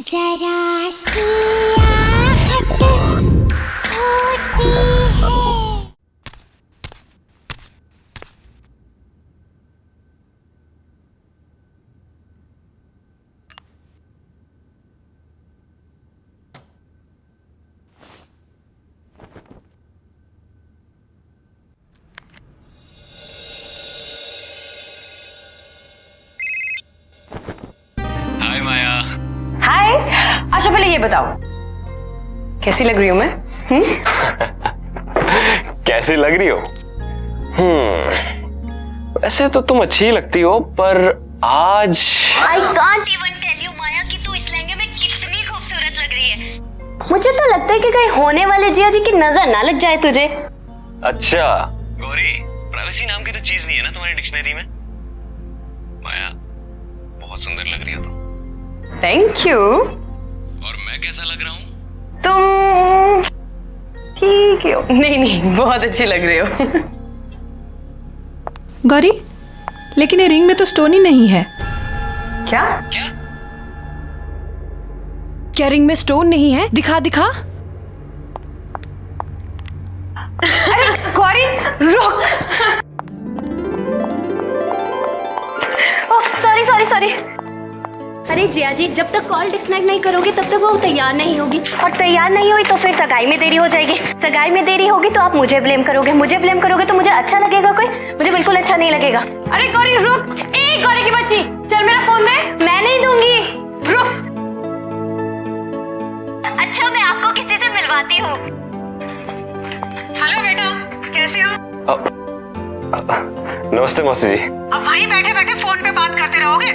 जरा सी आहट होती है। हाय माया। हाय। अच्छा पहले ये बताओ कैसी लग रही हूँ मैं? कैसी लग रही हो? वैसे तो तुम अच्छी लगती हो, पर आज I can't even tell you माया कि तू इस लहंगे में कितनी खूबसूरत लग रही है। मुझे तो लगता है कि कहीं होने वाले जिया जी की नजर ना लग जाए तुझे। अच्छा गौरी, प्राइवेसी नाम की तो चीज नहीं है ना तुम्हारी डिक्शनरी में। माया बहुत सुंदर लग रही हो तुम। Thank you. और मैं कैसा लग रहा हूँ? तुम ठीक हो। नहीं बहुत अच्छी लग रही हो। गौरी, लेकिन ये रिंग में तो स्टोन ही नहीं है। क्या? क्या? क्या रिंग में स्टोन नहीं है? दिखा दिखा। अरे गौरी रुक। Oh sorry sorry sorry. अरे जिया जी, जब तक कॉल डिस्कनेक्ट नहीं करोगे तब तक वो तैयार नहीं होगी, और तैयार नहीं हुई तो फिर सगाई में देरी हो जाएगी। सगाई में देरी होगी तो आप मुझे ब्लेम करोगे, मुझे ब्लेम करोगे तो मुझे अच्छा लगेगा कोई? मुझे बिल्कुल अच्छा नहीं लगेगा। अरे गौरी रुक। ए गौरी की बच्ची, चल मेरा फोन दे। मैं नहीं दूंगी। रुक। अच्छा मैं आपको किसी से मिलवाती हूँ। हेलो बेटा, कैसे हो? नमस्ते मौसी जी। अब वहीं बैठे बैठे फोन पे बात करते रहोगे?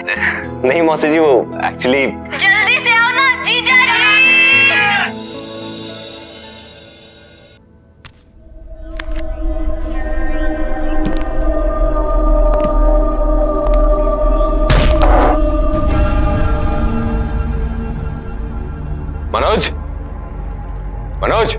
नहीं मौसी जी, वो एक्चुअली जल्दी से आओ ना जीजा जी। मनोज, मनोज।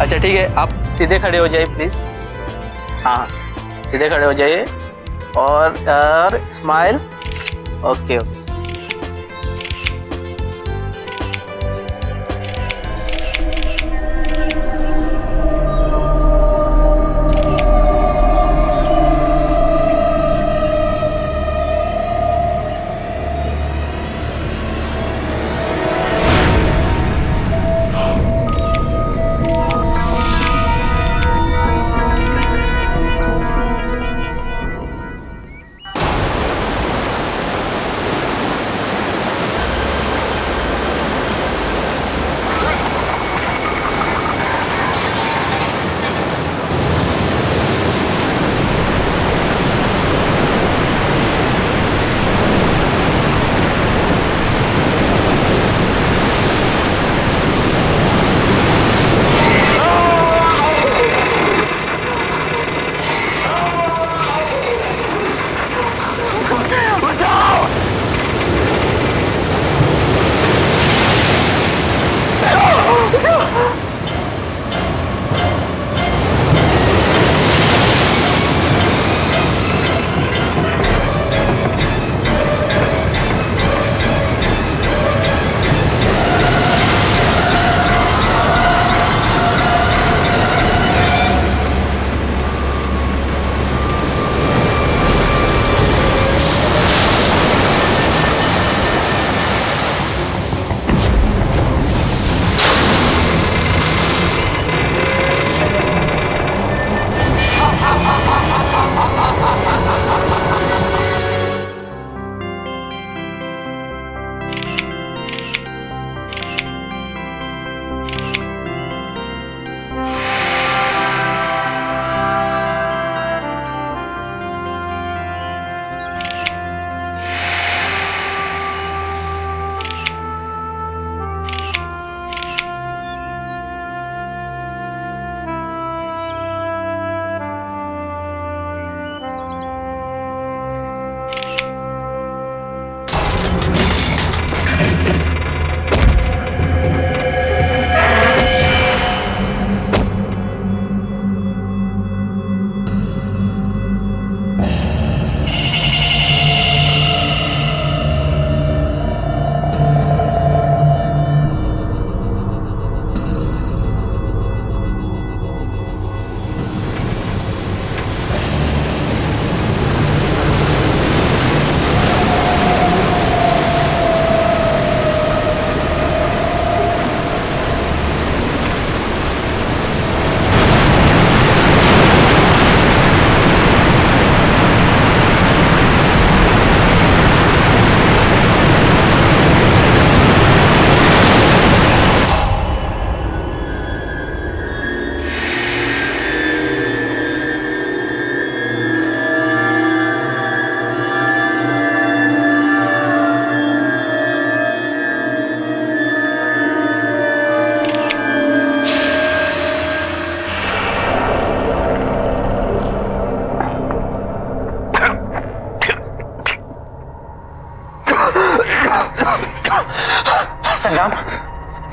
अच्छा ठीक है, आप सीधे खड़े हो जाइए प्लीज। हाँ सीधे खड़े हो जाइए और स्माइल। Okay okay.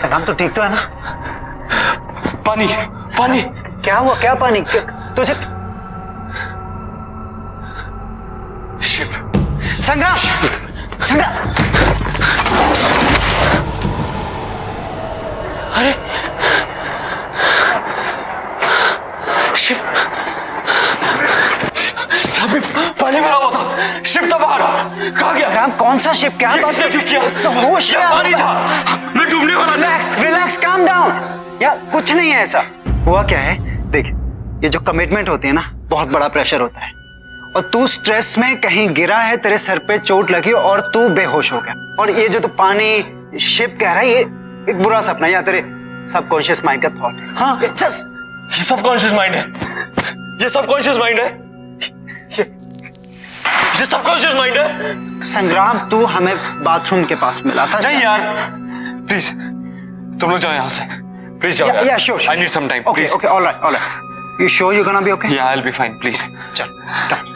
संग्राम तो ठीक तो है ना? पानी पानी। क्या हुआ? क्या पानी? तुझे शिप। संग्राम, संग्राम, अरे शिप, यहाँ पे पानी भरा हुआ था, शिप था बाहर, कहाँ गया? संग्राम कौन सा शिप? क्या बात किसने ठीक किया? होश में यहाँ पानी आओ। था, मैं डूबने वाला था। Relax, relax, calm down. यार कुछ नहीं है ऐसा। हुआ क्या है, देख, ये जो कमिटमेंट होती है ना, बहुत बड़ा प्रेशर होता है, और तू स्ट्रेस में कहीं गिरा है, तेरे सर पे चोट लगी और तू बेहोश हो गया। और ये जो तू पानी शिप कह रहा है, ये एक बुरा सपना है या तेरे सबकॉन्शियस माइंड का थॉट है। हाँ, ये सबकॉन्शियस माइंड है, ये सबकॉन्शियस माइंड है, ये सबकॉन्शियस माइंड है। संग्राम, तू हमें बाथरूम के पास मिला था। नहीं यार, प्लीज तुम लोग जाओ यहाँ से, प्लीज जाओ। Yeah, sure, sure. I need some time, Okay, please. okay, all right, all right. You sure you're gonna be okay? Yeah, I'll be fine, please. चल, come.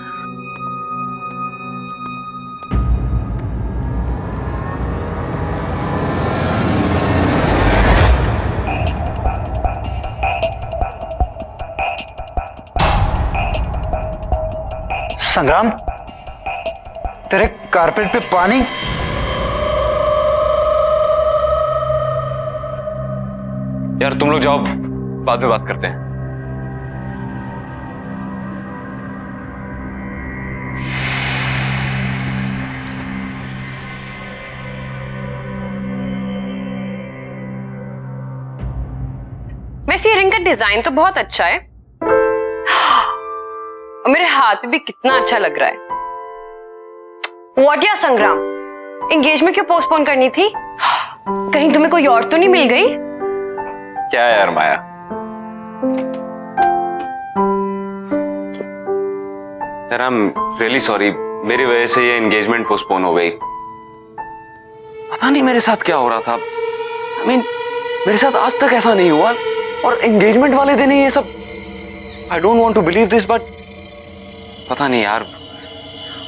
संग्राम, तेरे कारपेट पे पानी। यार तुम लोग जाओ, बाद में बात करते हैं। वैसे ये रिंग का डिजाइन तो बहुत अच्छा है और मेरे हाथ पे भी कितना अच्छा लग रहा है। व्हाट या संग्राम, एंगेजमेंट क्यों पोस्टपोन करनी थी? कहीं तुम्हें कोई और तो नहीं मिल गई? क्या यार माया, यार आई एम रियली सॉरी, मेरी वजह से ये एंगेजमेंट पोस्टपोन हो गई। पता नहीं मेरे साथ क्या हो रहा था। I mean, मेरे साथ आज तक ऐसा नहीं हुआ, और एंगेजमेंट वाले दिन ही ये सब। I don't want to believe this, but पता नहीं यार,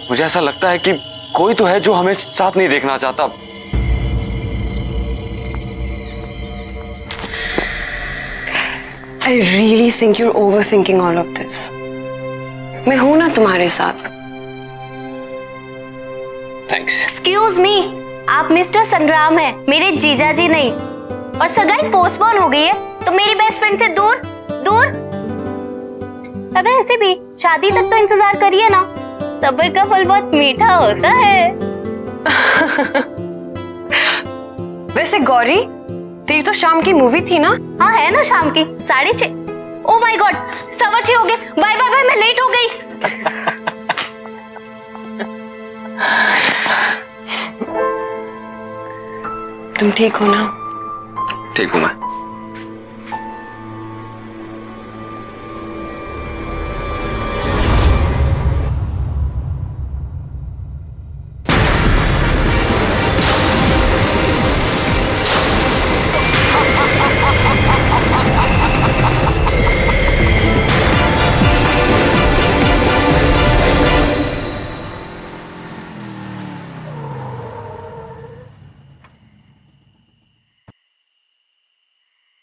मुझे ऐसा लगता है कि कोई तो है जो हमें साथ नहीं देखना चाहता। I really think you're overthinking all of this. मैं हूं ना तुम्हारे साथ। थैंक्स। एक्सक्यूज मी, आप मिस्टर संग्राम हैं, मेरे जीजा जी नहीं। और सगाई पोस्टपोन हो गई है तो मेरी बेस्ट फ्रेंड से दूर दूर। अबे ऐसे भी शादी तक तो इंतजार करिए ना, सब्र का फल बहुत मीठा होता है। वैसे गौरी, तेरी तो शाम की मूवी थी ना? हाँ है ना, शाम की 6:30। ओ माय गॉड, 6:15 हो गए। बाय बाय बाय, मैं लेट हो गई। तुम ठीक हो ना? ठीक हूं मैं।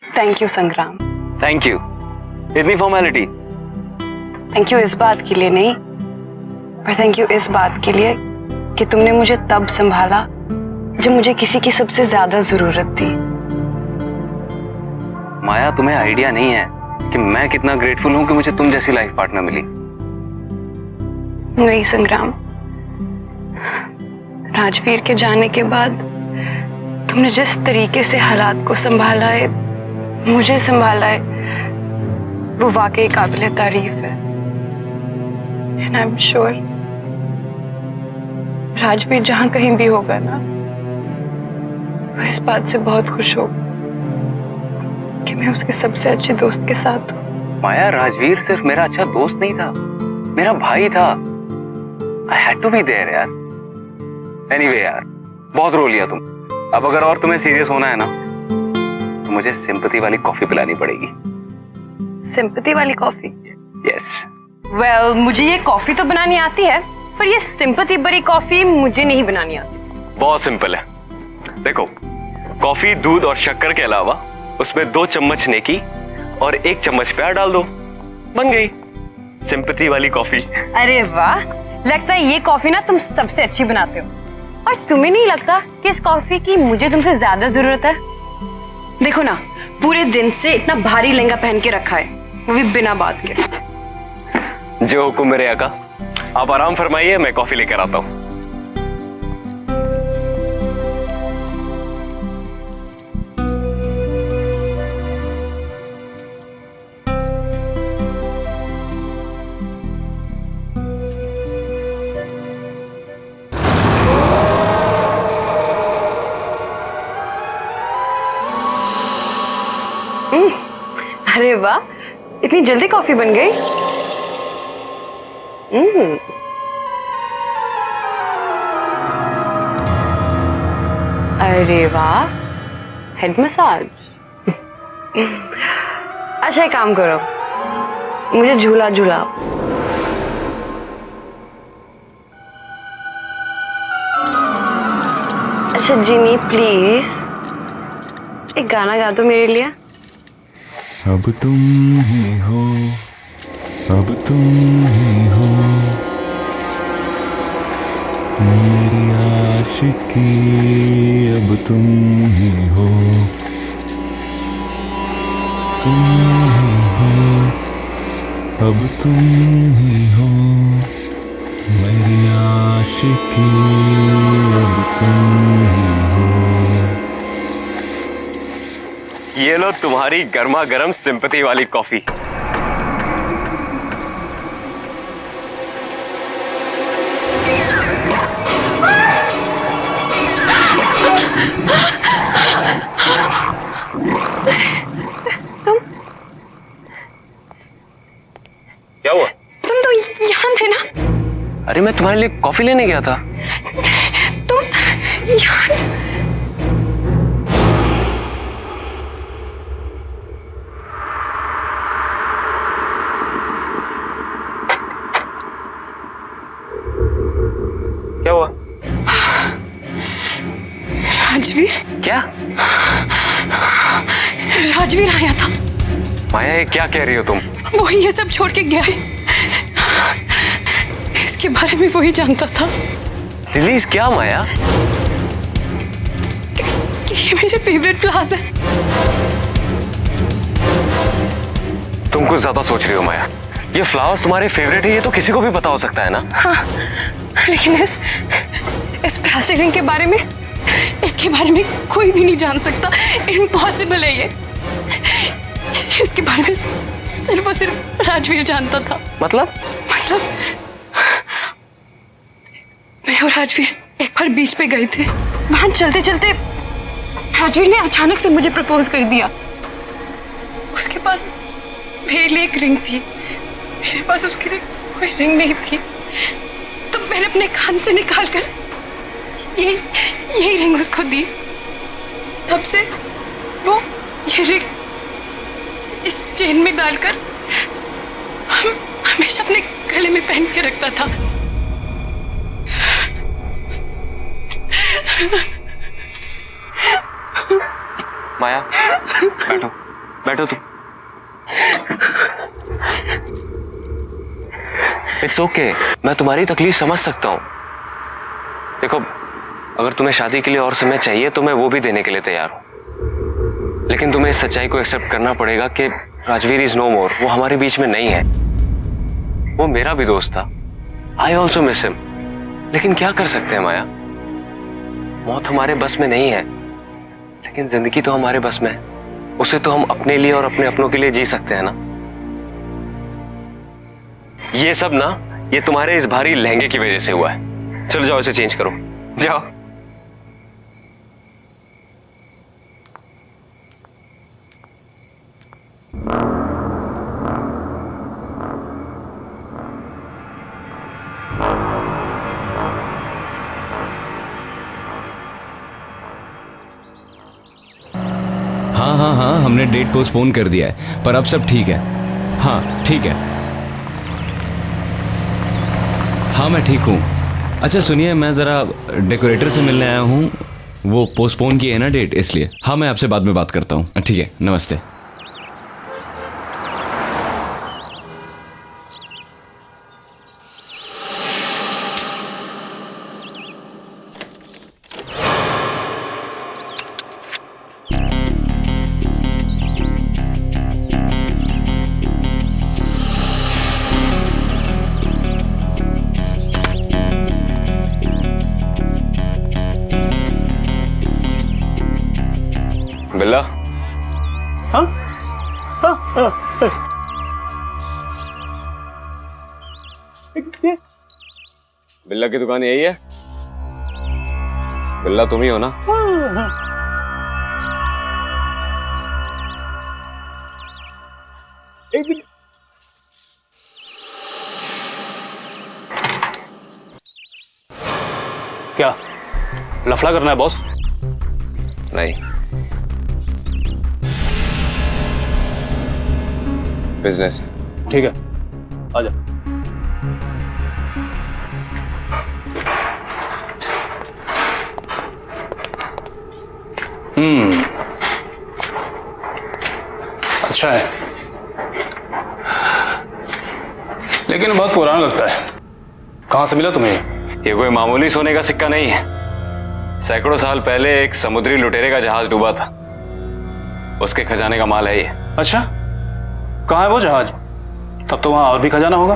थैंक यू संग्राम। थैंक यू, इतनी फॉर्मेलिटी। थैंक यू इस बात के लिए नहीं, पर थैंक यू इस बात के लिए कि तुमने मुझे तब संभाला जब मुझे किसी की सबसे ज्यादा जरूरत थी। माया, तुम्हें आइडिया नहीं है कि मैं कितना ग्रेटफुल हूं कि मुझे तुम जैसी लाइफ पार्टनर मिली। नहीं संग्राम, राजवीर के जाने के बाद तुमने जिस तरीके से हालात को संभाला है, मुझे संभाला है, वो वाकई काबिल तारीफ है। And I am sure Rajveer जहां कहीं भी होगा ना, वो इस बात से बहुत खुश होगा कि मैं उसके सबसे अच्छे दोस्त के साथ हूँ। माया, राजवीर सिर्फ मेरा अच्छा दोस्त नहीं था, मेरा भाई था। I had to be there यार। एनीवे यार, बहुत रो लिया तुम। अब अगर और तुम्हें सीरियस होना है ना, तो मुझे सिंपैथी वाली कॉफी पिलानी पड़ेगी। सिंपैथी वाली कॉफी? यस। वेल, मुझे ये कॉफी तो बनानी आती है, पर ये सिंपैथी भरी कॉफी मुझे नहीं बनानी आती। बहुत सिंपल है। देखो, कॉफी, दूध और शक्कर के अलावा उसमें 2 चम्मच नेकी और 1 चम्मच प्यार डाल दो, बन गई सिंपैथी वाली कॉफी। अरे वाह, लगता है ये कॉफी ना तुम सबसे अच्छी बनाते हो। और तुम्हें नहीं लगता कि इस कॉफी की मुझे तुमसे ज्यादा जरूरत है? देखो ना, पूरे दिन से इतना भारी लहंगा पहन के रखा है, वो भी बिना बात के। जो हुक्म मेरे आका, आप आराम फरमाइए, मैं कॉफी लेकर आता हूँ। अरे वाह, इतनी जल्दी कॉफी बन गई। अरे वाह, हेड मसाज। अच्छा एक काम करो, मुझे झूला झूलाओ। अच्छा जिनी प्लीज एक गाना गा दो मेरे लिए। अब तुम ही हो, अब तुम ही हो मेरी आशिकी, अब तुम ही हो, तुम ही हो, अब तुम ही हो मेरी आशिकी, अब तुम ही हो। ये लो तुम्हारी गर्मा गर्म सिंपैथी वाली कॉफी। क्या हुआ? तुम तो यहाँ थे ना? अरे मैं तुम्हारे लिए कॉफी लेने गया था। तुम यहाँ? क्या हुआ? राजवीर? क्या? राजवीर आया था। माया ये क्या कह रही हो तुम? वो ये सब छोड़ के गया है, इसके बारे में वही जानता था। रिलीज क्या माया? कि ये मेरे फेवरेट फ्लावर्स हैं। तुम कुछ ज्यादा सोच रही हो माया। ये फ्लावर्स तुम्हारे फेवरेट है, ये तो किसी को भी पता हो सकता है ना। हाँ, लेकिन इस प्लास्टिक रिंग के बारे में, इसके बारे में कोई भी नहीं जान सकता। इम्पॉसिबल है ये। इसके बारे में सिर्फ और सिर्फ राजवीर जानता था। मतलब मैं और राजवीर एक बार बीच पे गए थे। वहां चलते चलते राजवीर ने अचानक से मुझे प्रपोज कर दिया। उसके पास मेरे लिए एक रिंग थी, मेरे पास उसके लिए कोई रिंग नहीं थी। तो मैंने अपने कान से निकालकर यही रिंग उसको दी। तब से वो ये रिंग इस चेन में डालकर हमेशा अपने गले में पहन के रखता था। माया बैठो, बैठो तुम। इट्स ओके, मैं तुम्हारी तकलीफ समझ सकता हूँ। देखो, अगर तुम्हें शादी के लिए और समय चाहिए तो मैं वो भी देने के लिए तैयार हूँ, लेकिन तुम्हें इस सच्चाई को एक्सेप्ट करना पड़ेगा कि राजवीर इज नो मोर। वो हमारे बीच में नहीं है। वो मेरा भी दोस्त था। I also miss him. लेकिन क्या कर सकते हैं माया, मौत हमारे बस में नहीं है, लेकिन जिंदगी तो हमारे बस में है। उसे तो हम अपने लिए और अपने अपनों के लिए जी सकते हैं ना। ये सब ना, ये तुम्हारे इस भारी लहंगे की वजह से हुआ है। चलो जाओ, इसे चेंज करो, जाओ। हाँ, हमने डेट पोस्टपोन कर दिया है, पर अब सब ठीक है। हाँ ठीक है। हाँ मैं ठीक हूँ। अच्छा सुनिए, मैं ज़रा डेकोरेटर से मिलने आया हूँ। वो पोस्टपोन की है ना डेट, इसलिए। हाँ, मैं आपसे बाद में बात करता हूँ। ठीक है, नमस्ते। बिल्ला, बिल्ला की दुकान यही है? बिल्ला तुम ही हो ना? क्या लफड़ा करना है बॉस? नहीं, बिजनेस। ठीक है, आजा। अच्छा है, लेकिन बहुत पुराना लगता है। कहां से मिला तुम्हें? ये कोई मामूली सोने का सिक्का नहीं है। सैकड़ों साल पहले एक समुद्री लुटेरे का जहाज डूबा था, उसके खजाने का माल है ये। अच्छा, कहाँ है वो जहाज? तब तो वहां और भी खजाना होगा।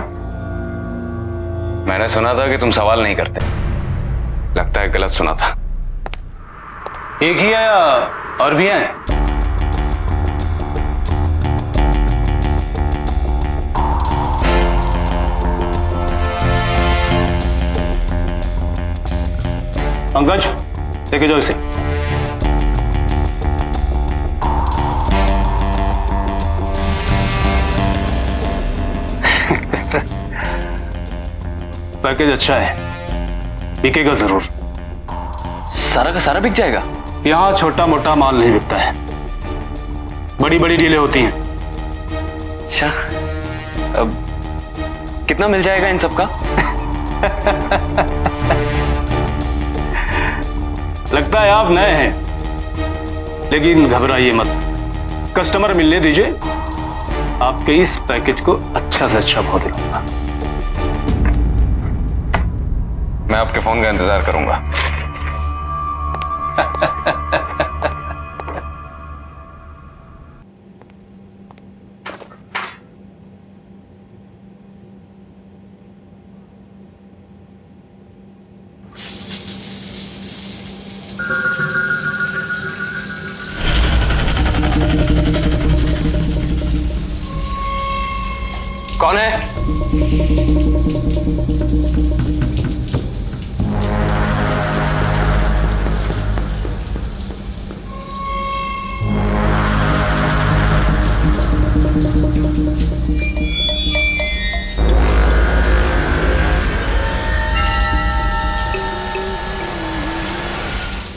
मैंने सुना था कि तुम सवाल नहीं करते। लगता है गलत सुना था। एक ही है या और भी हैं? पंकज, लेके जाओ इसे। पैकेज अच्छा है, बिकेगा जरूर। सारा का सारा बिक जाएगा? यहां छोटा मोटा माल नहीं बिकता है, बड़ी बड़ी डीलें होती हैं। अच्छा, अब कितना मिल जाएगा इन सब का? लगता है आप नए हैं, लेकिन घबराइए मत। कस्टमर मिलने दीजिए, आपके इस पैकेज को अच्छा से अच्छा भाव दिलाऊंगा। मैं आपके फोन का इंतजार करूंगा। कौन है?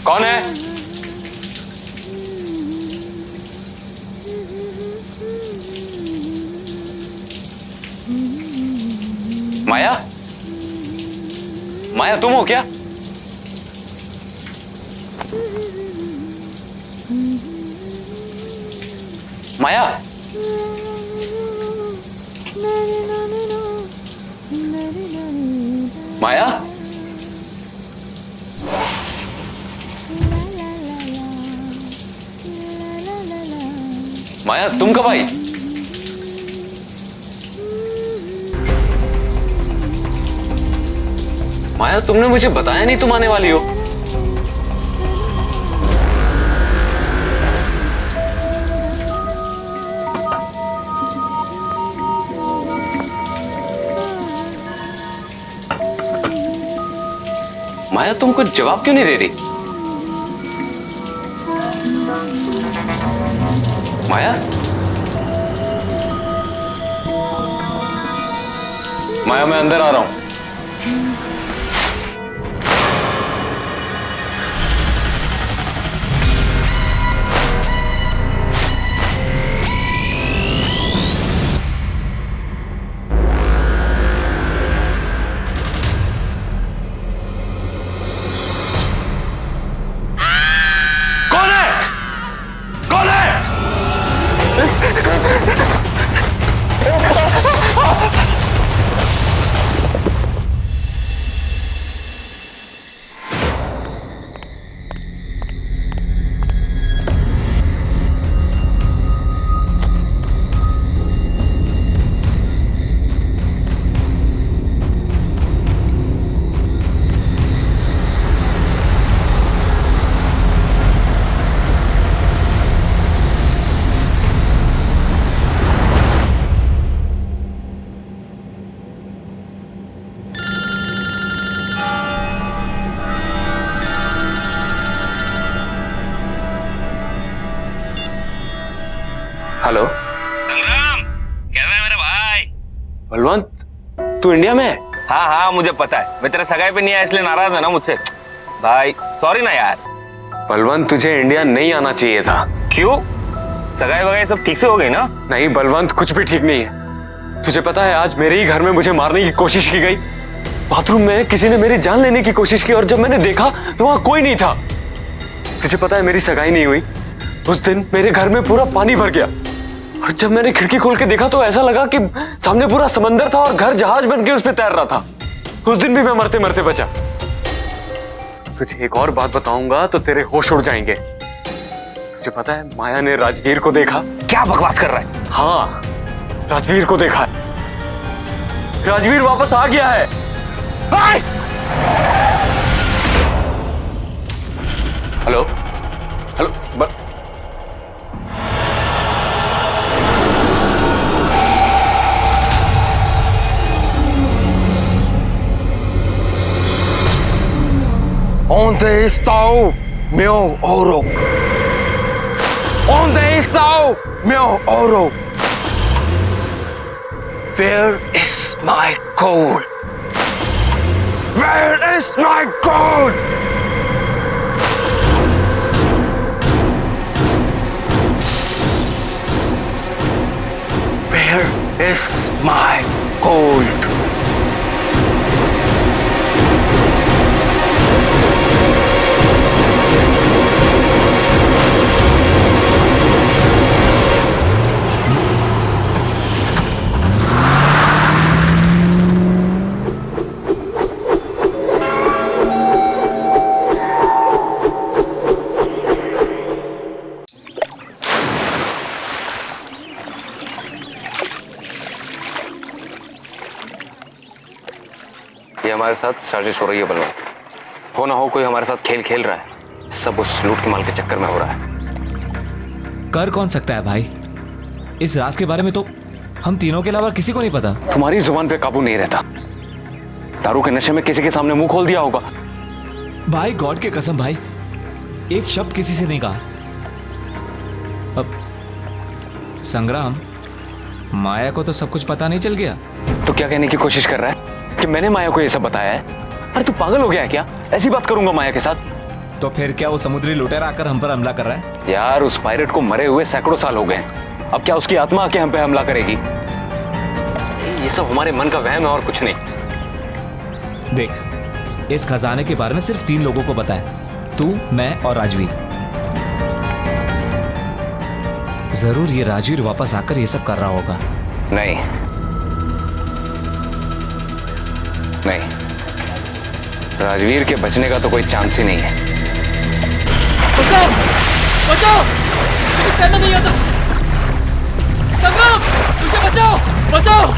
कौन है? माया? माया तुम हो क्या? माया? माया? माया तुम कब आई? माया तुमने मुझे बताया नहीं तुम आने वाली हो। माया तुम कुछ जवाब क्यों नहीं दे रही? माया? माया मैं अंदर आ रहा हूं। बलवंत तू इंडिया में है? हाँ हाँ मुझे पता है, मैं तेरे सगाई पे नहीं आया इसलिए नाराज है ना मुझसे। भाई सॉरी ना यार। बलवंत तुझे इंडिया नहीं आना चाहिए था। क्यों? सगाई वगाई सब ठीक से हो गई ना? नहीं बलवंत, कुछ भी ठीक नहीं है। तुझे पता है आज मेरे ही घर में मुझे मारने की कोशिश की गई। बाथरूम में किसी ने मेरी जान लेने की कोशिश की और जब मैंने देखा तो वहां कोई नहीं था। तुझे पता है मेरी सगाई नहीं हुई। उस दिन मेरे घर में पूरा पानी भर गया और जब मैंने खिड़की खोल के देखा तो ऐसा लगा कि सामने पूरा समंदर था और घर जहाज बन के उस पर तैर रहा था। उस दिन भी मैं मरते मरते बचा। तुझे एक और बात बताऊंगा तो तेरे होश उड़ जाएंगे। तुझे पता है माया ने राजवीर को देखा। क्या बकवास कर रहा है? हाँ, राजवीर को देखा है। राजवीर वापस आ गया है। Hello hello Onde está o meu ouro? Onde está o meu ouro? Where is my gold? Where is my gold? Where is my gold? ये हमारे साथ साजिश हो रही है बलवंत। हो ना हो कोई हमारे साथ खेल खेल रहा है। सब उस लूट के माल के चक्कर में हो रहा है। कर कौन सकता है भाई? इस राज के बारे में तो हम तीनों के अलावा किसी को नहीं पता। तुम्हारी जुबान पे काबू नहीं रहता। दारू के नशे में किसी के सामने मुंह खोल दिया होगा। भाई गॉड के कसम भाई, एक शब्द किसी से नहीं कहा। अब संग्राम, माया को तो सब कुछ पता नहीं चल गया? तो क्या कहने की कोशिश कर रहा है कि मैंने माया को ये सब बताया है? अरे तू पागल हो गया है क्या? ऐसी बात करूंगा माया के साथ? तो फिर क्या वो समुद्री लुटेरा आकर हम पर हमला कर रहा है? यार उस पायरेट को मरे हुए सैकड़ों साल हो गए। अब क्या उसकी आत्मा आके हम पे हमला करेगी? ये सब हमारे मन का वहम है और कुछ नहीं। देख, इस खजाने के बारे में सिर्फ 3 लोगों को पता है, तू, मैं और राजवीर। जरूर ये राजवीर वापस आकर ये सब कर रहा होगा। नहीं नहीं, राजवीर के बचने का तो कोई चांस ही नहीं है। बचाओ बचाओ, मुझे करना नहीं आता। संग्राम, मुझे बचाओ बचाओ।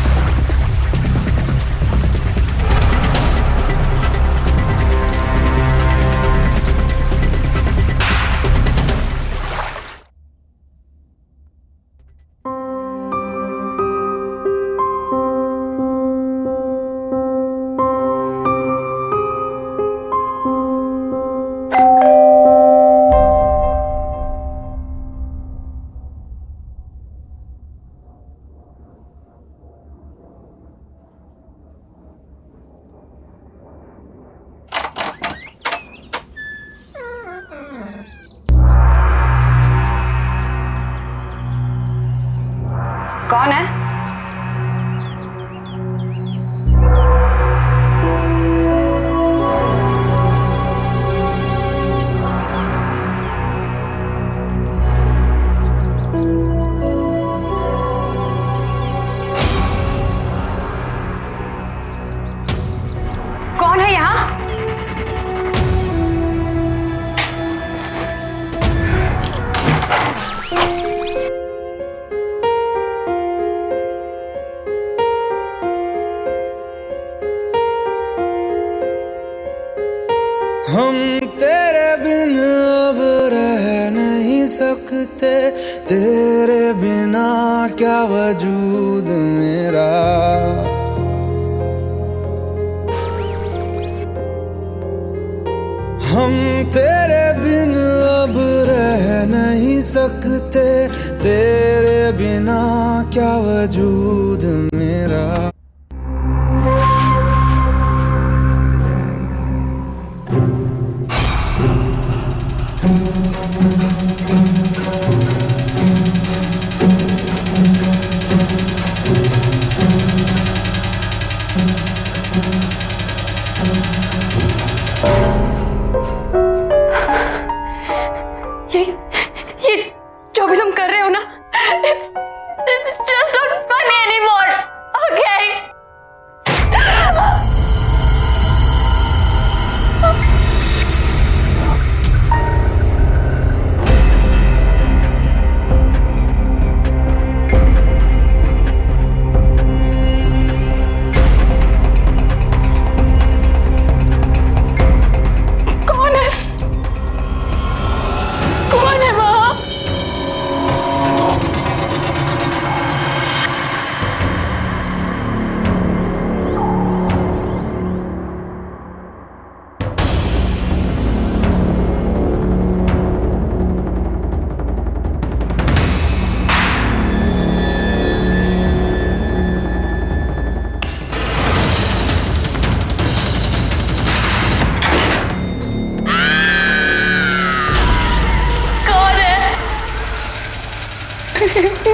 कौन है? कौन है यहाँ? हम तेरे बिन अब रह नहीं सकते, तेरे बिना क्या वजूद मेरा। हम तेरे बिन अब रह नहीं सकते, तेरे बिना क्या वजूद मेरा।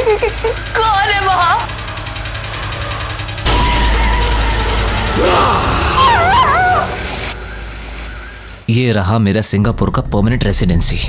कौन है वहां? ये रहा मेरा सिंगापुर का परमानेंट रेसिडेंसी।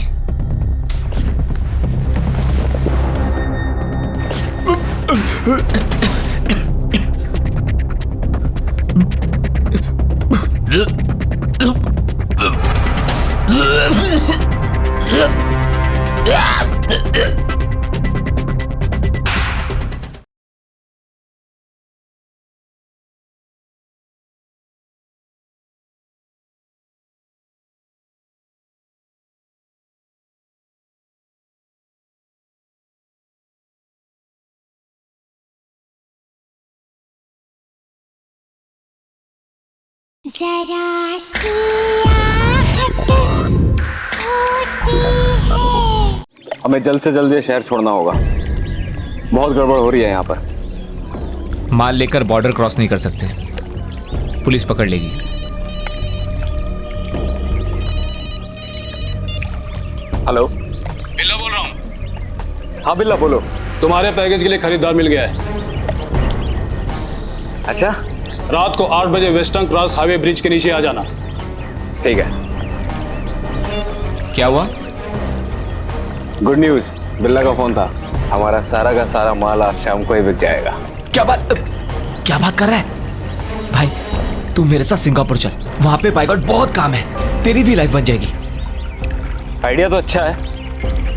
जरा सी आहट होती है। हमें जल्द से जल्द ये शहर छोड़ना होगा। बहुत गड़बड़ हो रही है यहाँ पर। माल लेकर बॉर्डर क्रॉस नहीं कर सकते, पुलिस पकड़ लेगी। हेलो, बिल्ला बोल रहा हूँ। हाँ बिल्ला बोलो। तुम्हारे पैकेज के लिए खरीदार मिल गया है। अच्छा, रात को 8 बजे वेस्टर्न क्रॉस हाईवे ब्रिज के नीचे आ जाना। ठीक है। क्या हुआ? गुड न्यूज, बिल्ला का फोन था। हमारा सारा का सारा माल आज शाम को ही बिक जाएगा। क्या बात कर रहा है? भाई तू मेरे साथ सिंगापुर चल, वहां पे बाय गॉड बहुत काम है, तेरी भी लाइफ बन जाएगी। आइडिया तो अच्छा है,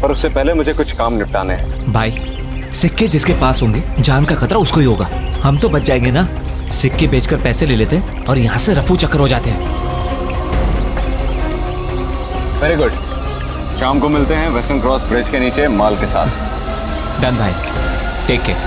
पर उससे पहले मुझे कुछ काम निपटाने हैं। भाई सिक्के जिसके पास होंगे, जान का खतरा उसको ही होगा। हम तो बच जाएंगे ना, सिक्के बेचकर पैसे ले लेते और यहाँ से रफू चक्कर हो जाते हैं। वेरी गुड, शाम को मिलते हैं वेस्टर्न क्रॉस ब्रिज के नीचे माल के साथ। डन भाई, टेक केयर।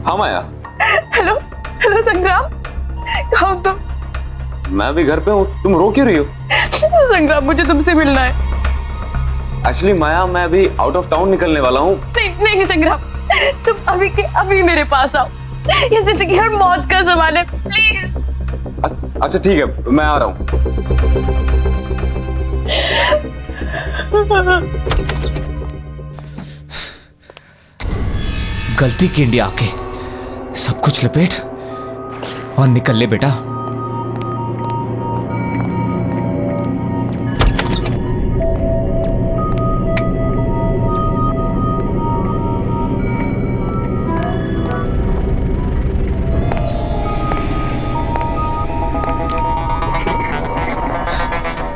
हाँ माया। हेलो हेलो संग्राम, कहाँ हो तुम? मैं भी घर पे हूँ, तुम रो क्यों रही हो? संग्राम मुझे तुमसे मिलना है। एक्चुअली माया, मैं अभी आउट ऑफ टाउन निकलने वाला हूँ। नहीं संग्राम, तुम अभी के अभी मेरे पास आओ। ये जिंदगी और मौत का सवाल है, प्लीज। अच्छा ठीक है, मैं आ रहा हूँ। गलती की इंडिया आके सब कुछ लपेट और निकल ले बेटा।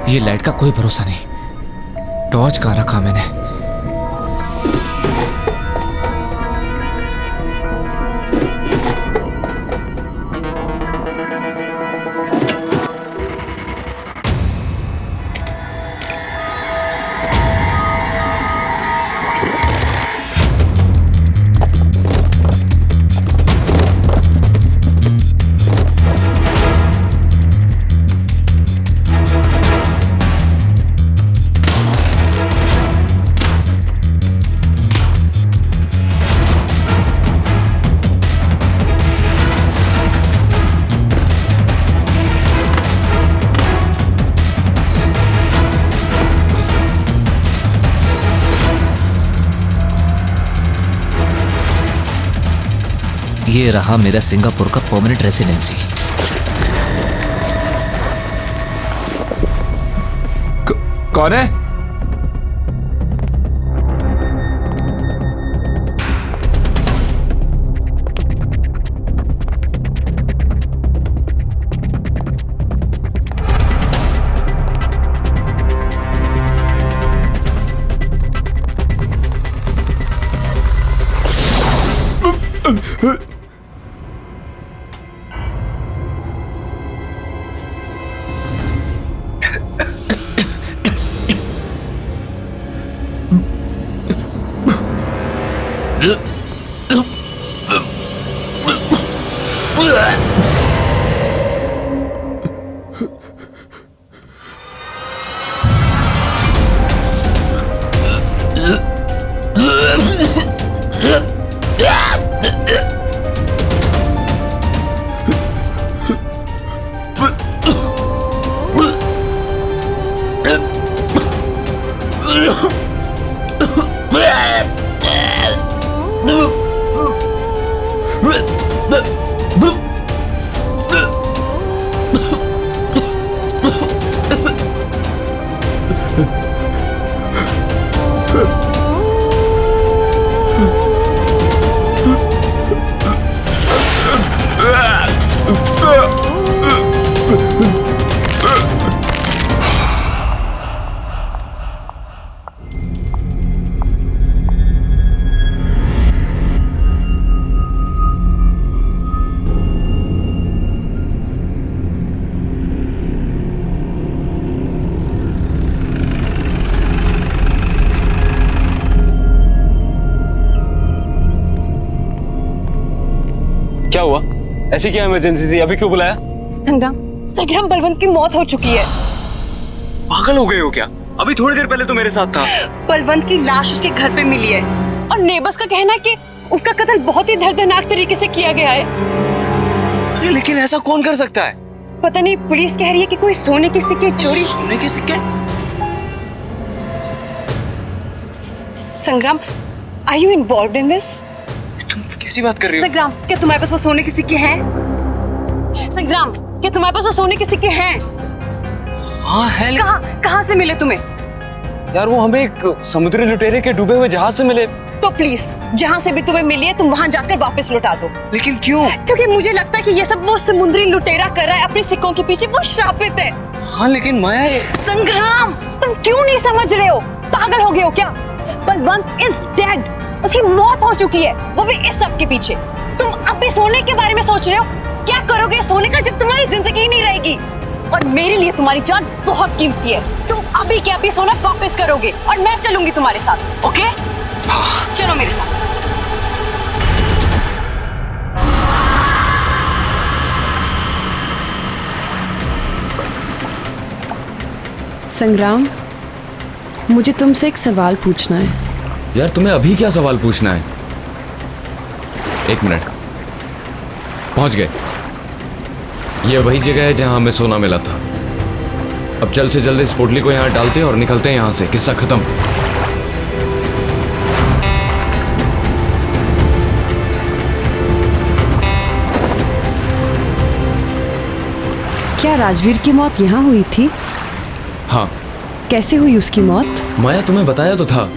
ये लाइट का कोई भरोसा नहीं, टॉर्च कहाँ रखा मैंने? ये रहा मेरा सिंगापुर का परमानेंट रेसिडेंसी। कौन है? क्या हुआ? ऐसी क्या इमरजेंसी थी? अभी क्यों बुलाया? संग्राम बलवंत की मौत हो चुकी है। पागल हो गए हो क्या? अभी थोड़ी देर पहले तो मेरे साथ था। बलवंत की लाश उसके घर पे मिली है और नेबर्स का कहना है कि उसका कत्ल बहुत ही दर्दनाक तरीके से किया गया है। अरे लेकिन ऐसा कौन कर सकता है? पता नहीं, पुलिस कह रही है कि कोई सोने के सिक्के चोरी। सोने के सिक्के? Sangram, are you involved in this? तुम कैसी बात कर रही हो? संग्राम, क्या तुम्हारे पास वो सोने के सिक्के हैं? संग्राम, क्या तुम्हारे पास वो सोने के सिक्के हैं? हाँ है। कहाँ से मिले तुम्हें? यार वो हमें एक समुद्री लुटेरे के डूबे हुए जहाज से मिले। तो प्लीज, जहाँ से भी तुम्हें मिली है तुम वहाँ जाकर वापस लौटा दो। लेकिन क्यों? क्योंकि मुझे लगता है कि ये सब वो समुद्री लुटेरा कर रहा है अपने सिक्कों के पीछे। वो श्रापित है। हाँ लेकिन माया संग्राम, तुम क्यों नहीं समझ रहे हो? पागल हो गए हो क्या? Balwant is dead. उसकी मौत हो चुकी है, वो भी इस सब के पीछे। तुम अब भी सोने के बारे में सोच रहे हो? क्या करोगे सोने का जब तुम्हारी जिंदगी नहीं रहेगी? और मेरे लिए तुम्हारी जान बहुत कीमती है। तुम अभी के अभी सोना वापस करोगे और मैं चलूंगी तुम्हारे साथ। ओके? चलो मेरे साथ। संग्राम, मुझे तुमसे एक सवाल पूछना है। यार तुम्हें अभी क्या सवाल पूछना है? एक मिनट, पहुंच गए। ये वही जगह है जहां हमें सोना मिला था। अब जल्द से जल्द इस पोटली को यहाँ डालते हैं और निकलते हैं यहाँ से। किस्सा खत्म। क्या राजवीर की मौत यहाँ हुई थी? हाँ। कैसे हुई उसकी मौत? माया तुम्हें बताया तो था,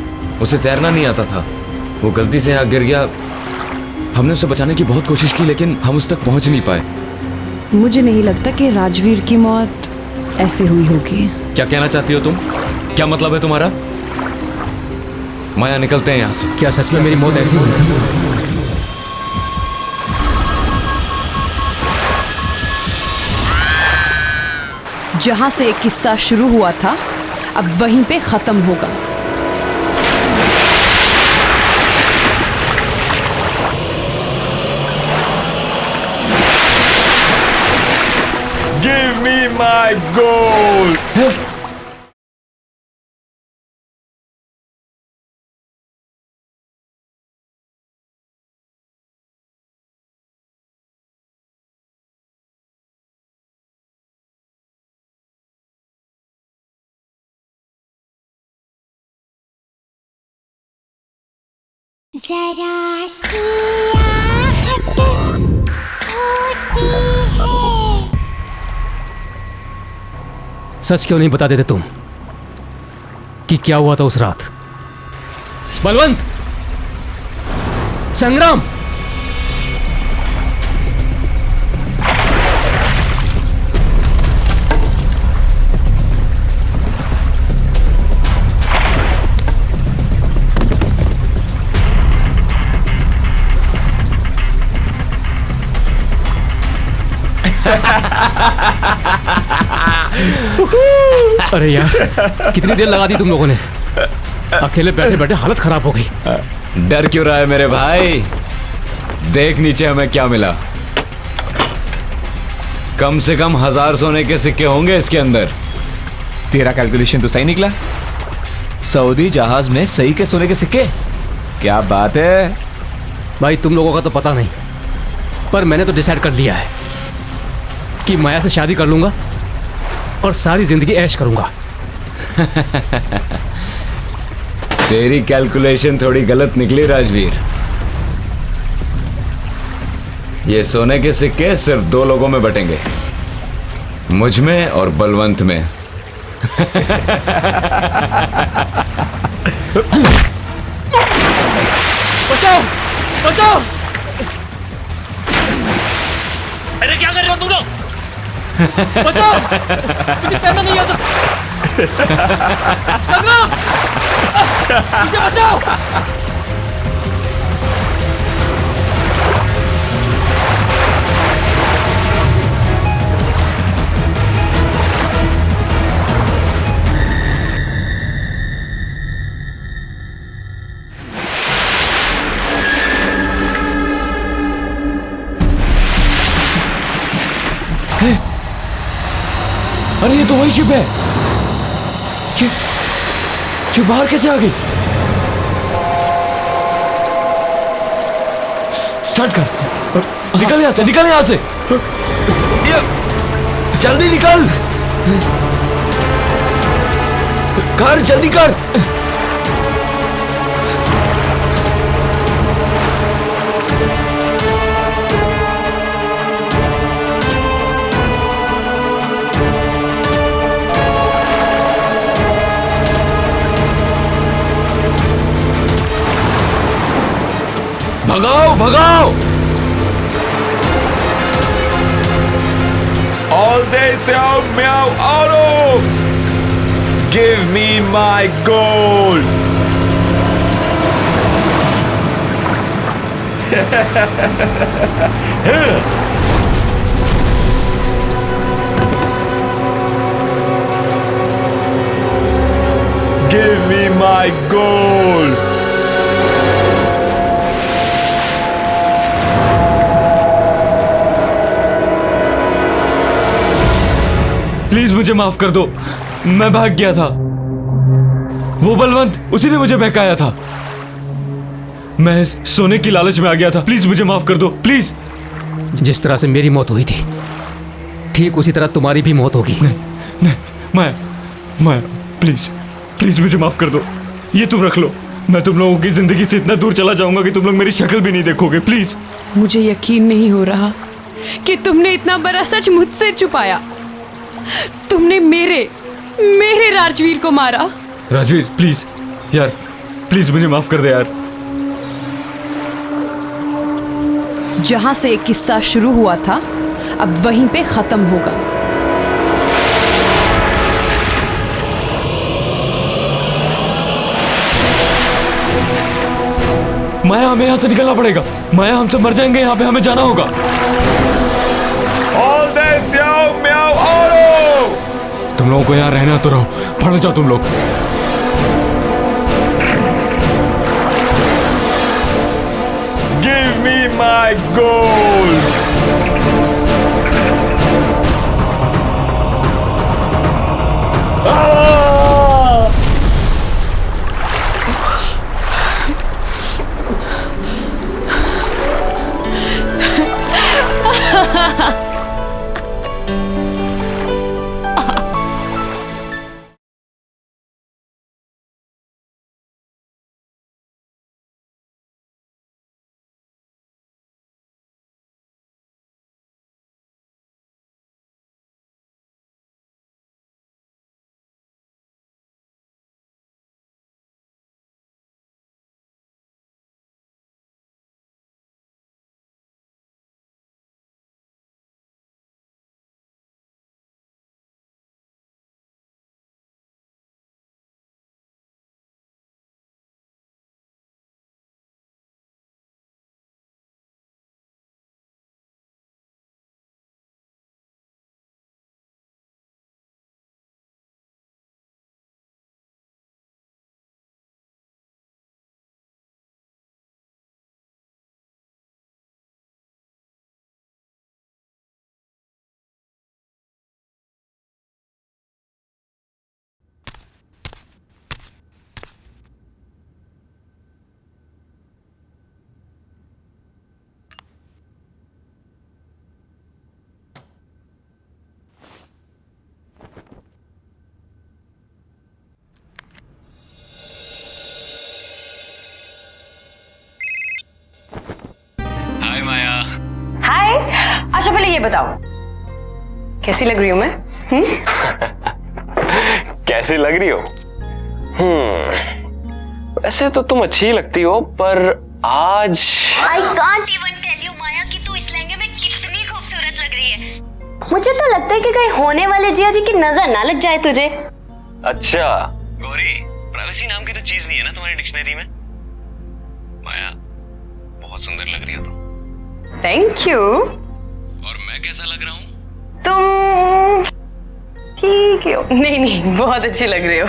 उसे तैरना नहीं आता था। वो गलती से यहाँ गिर गया। हमने उसे बचाने की बहुत कोशिश की लेकिन हम उस तक पहुंच नहीं पाए। मुझे नहीं लगता कि राजवीर की मौत ऐसे हुई होगी। क्या कहना चाहती हो तुम? क्या मतलब है तुम्हारा? माया निकलते हैं यहाँ से। क्या सच में मेरी मौत ऐसी हुई? जहां से एक किस्सा शुरू हुआ था अब वहीं पे खत्म होगा। Give me my gold! जरा सी आहट होती है। सच क्यों नहीं बता देते तुम कि क्या हुआ था उस रात? बलवंत! संग्राम! अरे यार, कितनी देर लगा दी तुम लोगों ने? अकेले बैठे बैठे हालत खराब हो गई। डर क्यों रहा है मेरे भाई? देख नीचे हमें क्या मिला। कम से कम 1000 सोने के सिक्के होंगे इसके अंदर। तेरा कैलकुलेशन तो सही निकला। सऊदी जहाज में सही के सोने के सिक्के? क्या बात है भाई। तुम लोगों का तो पता नहीं, पर मैंने तो डिसाइड कर लिया है कि माया से शादी कर लूंगा और सारी जिंदगी ऐश करूंगा। तेरी कैलकुलेशन थोड़ी गलत निकली राजवीर। ये सोने के सिक्के सिर्फ 2 लोगों में बटेंगे, मुझ में और बलवंत में। बचाओ बचाओ! अरे क्या कर रहे हो तुम लोग? बचाओ! मुझे तैरना नहीं आता। संग्राम! मुझे बचाओ! अरे ये तो वही शिप है। ये बाहर कैसे आ गई? स्टार्ट कर, निकल यहां से, निकल यहां से, जल्दी निकल, कर जल्दी कर। भगाओ भगाओ! All day Xiao Miao Auto! Give me my gold! Give me my gold! Please मुझे माफ कर दो, मैं भाग गया था। वो बलवंत, उसी ने मुझे बहकाया था। मैं सोने की लालच में आ गया था। प्लीज मुझे माफ कर दो, प्लीज। जिस तरह से मेरी मौत हुई थी, ठीक उसी तरह तुम्हारी भी मौत होगी। नहीं, मैं प्लीज प्लीज मुझे माफ कर दो। ये तुम रख लो। मैं तुम लोगों की जिंदगी से इतना दूर चला जाऊंगा कि तुम लोग मेरी शक्ल भी नहीं देखोगे। प्लीज। मुझे यकीन नहीं हो रहा कि तुमने इतना बड़ा सच मुझसे छुपाया। तुमने मेरे राजवीर को मारा। राजवीर प्लीज यार, प्लीज मुझे माफ कर दे यार। जहां से एक किस्सा शुरू हुआ था, अब वहीं पे खत्म होगा। माया, हमें यहां से निकलना पड़ेगा। माया, हम सब मर जाएंगे यहाँ पे, हमें जाना होगा। All day Xiao Miao Auto! तुम लोगों को यहाँ रहना तो रहो, भाड़ जाओ तुम लोग। Give me my gold! ये बताओ कैसी लग रही हूं मैं? कैसी लग रही हो? वैसे तो तुम अच्छी लगती हो, पर आज I can't even tell you Maya कि तू इस लहंगे में कितनी खूबसूरत लग रही है। मुझे तो लगता है कि कहीं होने वाले जिया जी की नजर ना लग जाए तुझे। अच्छा गौरी, प्राइवेसी नाम की तो चीज नहीं है ना तुम्हारी डिक्शनरी में? माया बहुत सुंदर लग रही हो तुम। Thank you. और मैं कैसा लग रहा हूँ? तुम ठीक हो। नहीं बहुत अच्छी लग रहे हो।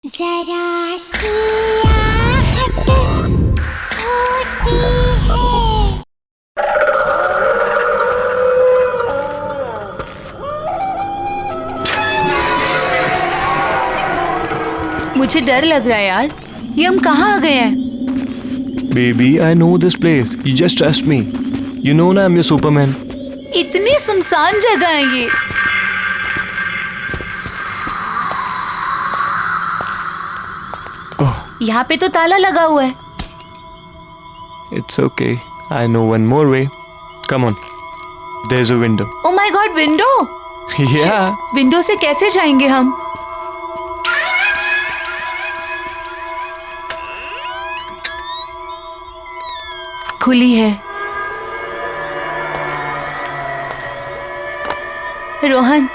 जरा सी आहट होती है। मुझे डर लग रहा है यार, ये हम कहाँ आ गए हैं? Baby, I know this place. You just trust me. You know ना I'm your Superman. इतनी सुनसान जगह है ये। यहाँ पे तो ताला लगा हुआ है। It's okay. I know one more way. Come on. There's a window. Oh my God, window! Yeah. Window से कैसे जाएंगे हम? खुली है। Rohan,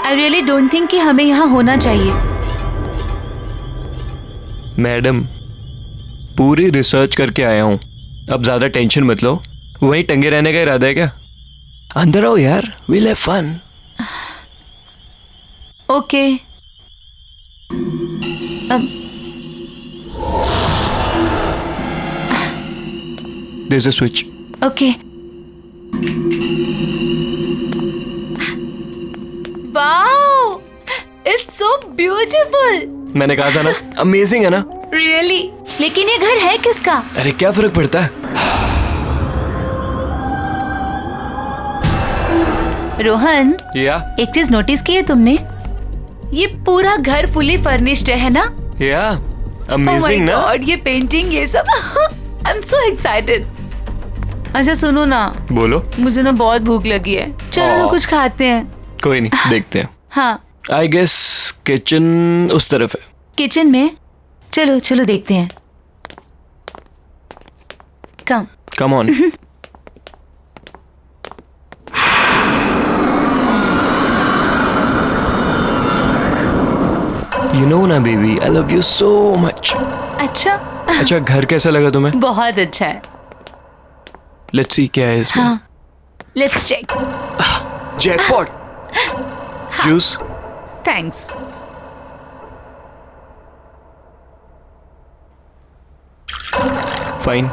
I really don't think कि हमें यहाँ होना चाहिए। मैडम, पूरी रिसर्च करके आया हूँ। अब ज्यादा टेंशन मत लो। वहीं टंगे रहने का इरादा है क्या? अंदर आओ यार, we'll have fun. Okay. There's a switch. Okay. Wow, it's so beautiful. मैंने कहा था ना, अमेजिंग है ना? रियली? लेकिन ये घर है किसका? अरे क्या फर्क पड़ता है? रोहन, या एक चीज नोटिस की है तुमने? ये पूरा घर फुली फर्निश्ड है ना? या अमेजिंग ना? और ये पेंटिंग, ये सब। I am so excited. अच्छा सुनो ना, बोलो। मुझे ना बहुत भूख लगी है, चलो ना कुछ खाते हैं। कोई नहीं, देखते हैं। हाँ, आई गेस किचन उस तरफ है। किचन में? चलो चलो देखते हैं। Come on. You know ना baby, I love you so much. अच्छा। अच्छा, घर कैसा लगा तुम्हें? बहुत अच्छा है। Let's see क्या है इसमें। हाँ, let's check. Jackpot. Juice. Thanks. Fine.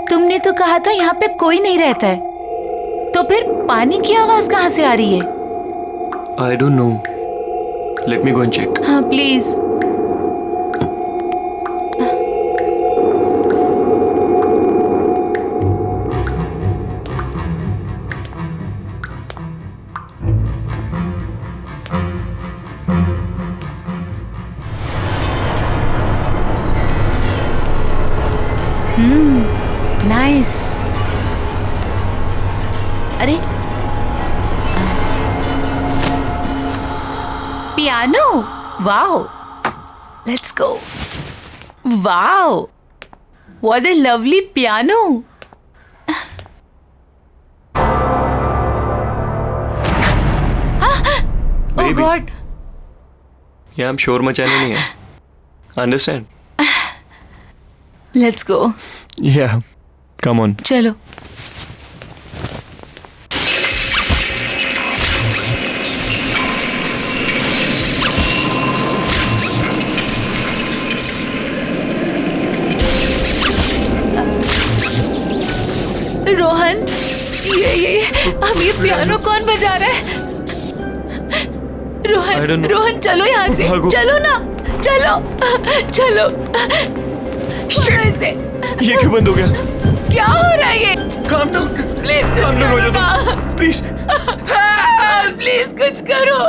तुमने तो कहा था यहाँ पे कोई नहीं रहता है, तो फिर पानी की आवाज कहाँ से आ रही है? I don't know. Let me go and check. हाँ प्लीज। नाइस। अरे piano, wow, let's go. Wow, what a lovely piano. Oh God, यहाँ हम शोर मचाने नहीं है। Understand? Let's go. Yeah. Come on. चलो। रोहन, ये अब ये पियानो कौन बजा रहा है? रोहन, रोहन चलो यहाँ से, चलो ना, चलो चलो। ये क्यों बंद हो गया? क्या हो रहा है ये? काम डाउन, प्लीज कुछ करो ना, प्लीज प्लीज कुछ करो।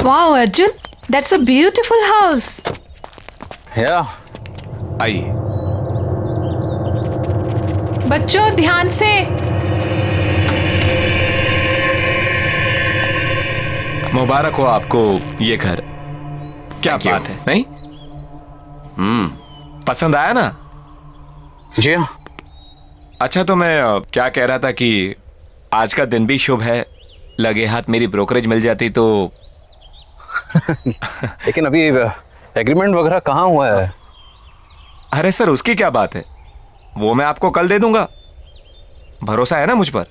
Wow, Arjun, that's a beautiful house. Yeah. आइए। बच्चों ध्यान से। मुबारक हो आपको ये घर। क्या बात है, नहीं? पसंद आया ना? जी हाँ। अच्छा, तो मैं क्या कह रहा था कि आज का दिन भी शुभ है, लगे हाथ मेरी ब्रोकरेज मिल जाती तो। लेकिन अभी एग्रीमेंट वगैरह कहाँ हुआ है? अरे सर, उसकी क्या बात है, वो मैं आपको कल दे दूंगा। भरोसा है ना मुझ पर?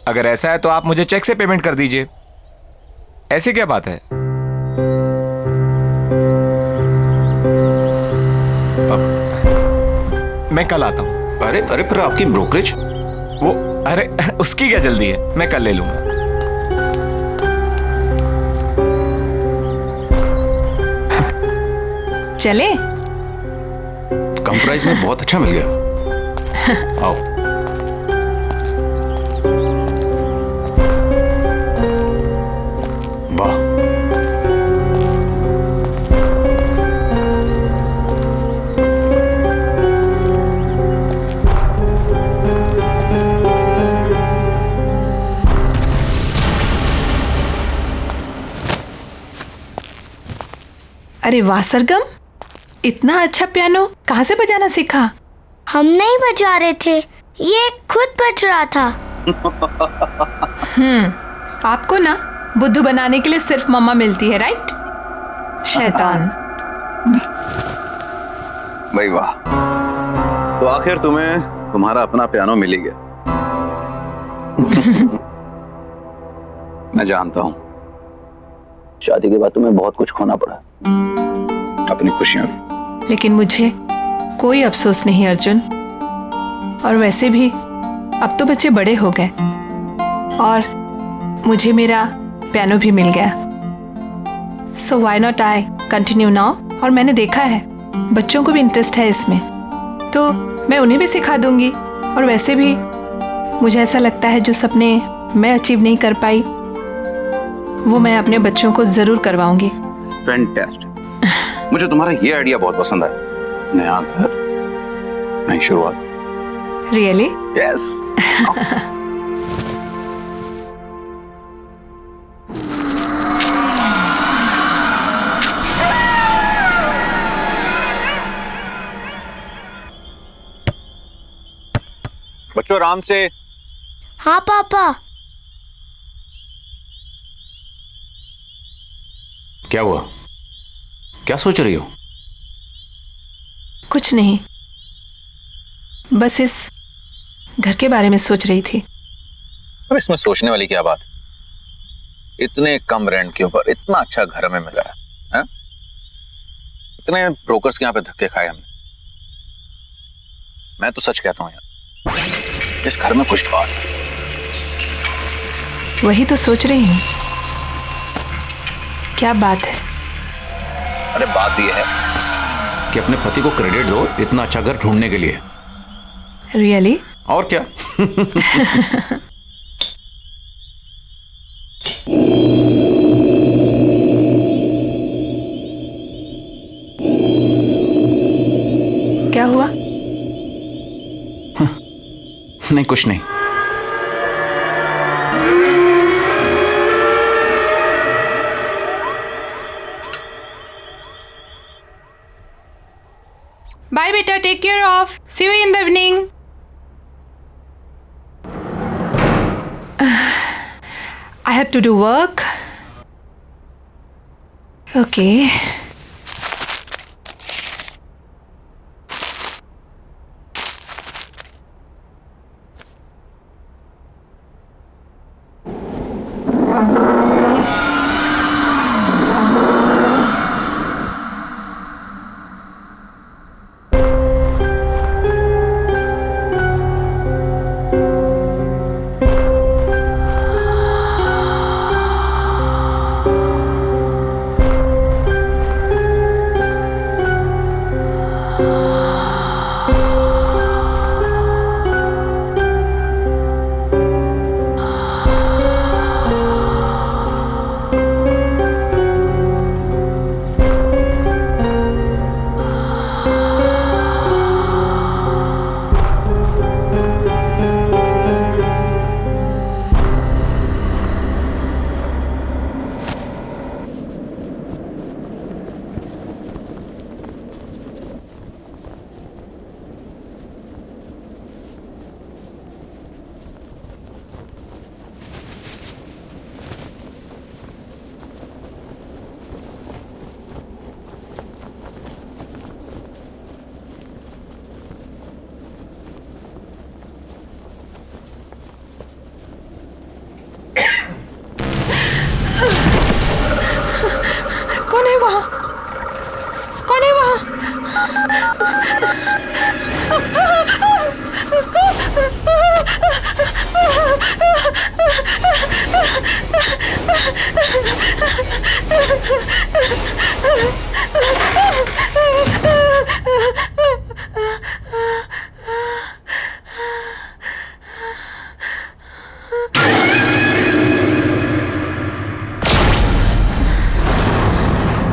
अगर ऐसा है तो आप मुझे चेक से पेमेंट कर दीजिए। ऐसी क्या बात है? मैं कल आता हूं। अरे अरे, पर आपकी ब्रोकरेज? वो अरे उसकी क्या जल्दी है, मैं कल ले लूंगा। चले? कम प्राइस में बहुत अच्छा मिल गया। आओ। वाह। अरे वाह सरगम, इतना अच्छा पियानो कहाँ से बजाना सीखा? हम नहीं बजा रहे थे, ये खुद बज रहा था। आपको ना बुद्धू बनाने के लिए सिर्फ मम्मा मिलती है, राइट? शैतान। भाई वाह, तो आखिर तुम्हें तुम्हारा अपना पियानो मिल ही गया। मैं जानता हूं, शादी के बाद तुम्हें बहुत कुछ खोना पड़ा, अपनी खुशियां भी। लेकिन मुझे कोई अफसोस नहीं अर्जुन। और वैसे भी अब तो बच्चे बड़े हो गए और मुझे मेरा पियानो भी मिल गया। So why not I continue now. और मैंने देखा है बच्चों को भी इंटरेस्ट है इसमें, तो मैं उन्हें भी सिखा दूंगी। और वैसे भी मुझे ऐसा लगता है जो सपने मैं अचीव नहीं कर पाई वो मैं अपने बच्चों को जरूर करवाऊंगी। फैंटास्टिक। मुझे तुम्हारा ये आइडिया बहुत पसंद आया। नया घर, नई शुरुआत। रियली? यस। बच्चों आराम से। हाँ पापा। क्या हुआ? क्या सोच रही हो? कुछ नहीं, बस इस घर के बारे में सोच रही थी। अब इसमें सोचने वाली क्या बात? इतने कम रेंट के ऊपर इतना अच्छा घर हमें मिला है? इतने ब्रोकर्स के यहाँ पे धक्के खाए हमने। मैं तो सच कहता हूँ यार, इस घर में कुछ बात है। वही तो सोच रही हूँ, क्या बात है? अरे बात यह है कि अपने पति को क्रेडिट दो इतना अच्छा घर ढूंढने के लिए। रियली? और क्या? क्या हुआ? नहीं कुछ नहीं। बाय बेटा, take care of, see you in the evening. I have to do work. Okay. कौन है वहाँ? कौन है वहाँ?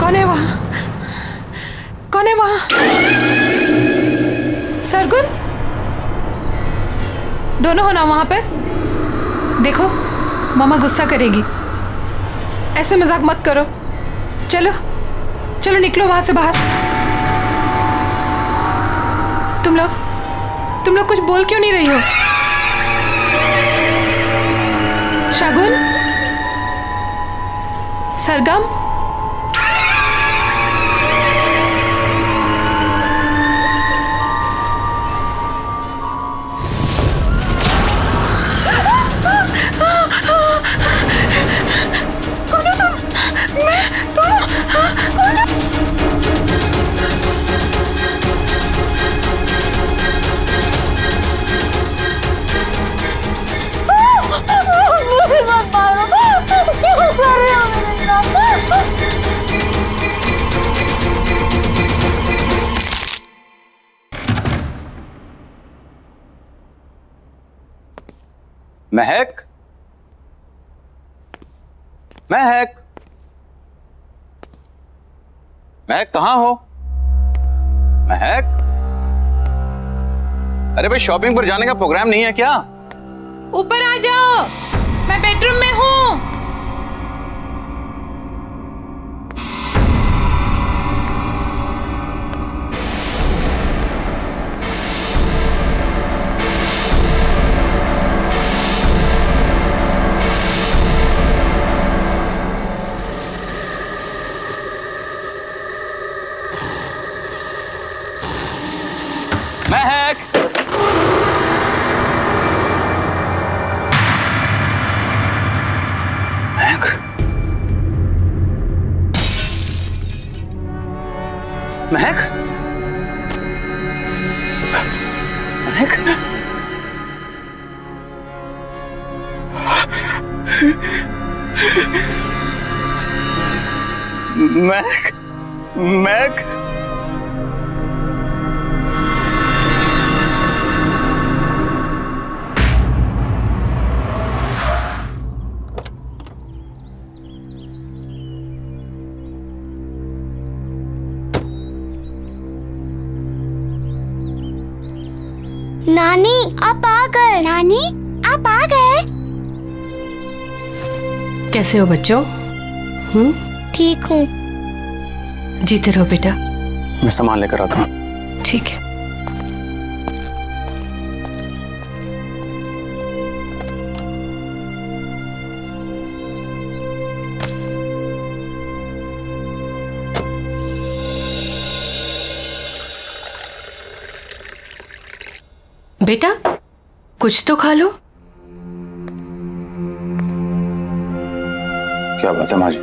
कौन है वहाँ? कौन है वहाँ? सरगुन, दोनों हो ना वहाँ पर? देखो, मामा गुस्सा करेगी। ऐसे मजाक मत करो। चलो चलो निकलो वहां से बाहर। तुम लोग कुछ बोल क्यों नहीं रही हो? शगुन, सरगम, महक, महक, महक कहाँ हो? महक, अरे भाई शॉपिंग पर जाने का प्रोग्राम नहीं है क्या? ऊपर आ जाओ, मैं बेडरूम में हूँ। महक, महक, महक, महक, महक, नानी आप आ गए। नानी आप आ गए। कैसे हो बच्चों? ठीक हूँ। जीते रहो बेटा। मैं सामान लेकर आता हूँ। ठीक है। बेटा कुछ तो खा लो। क्या बात है माँ जी,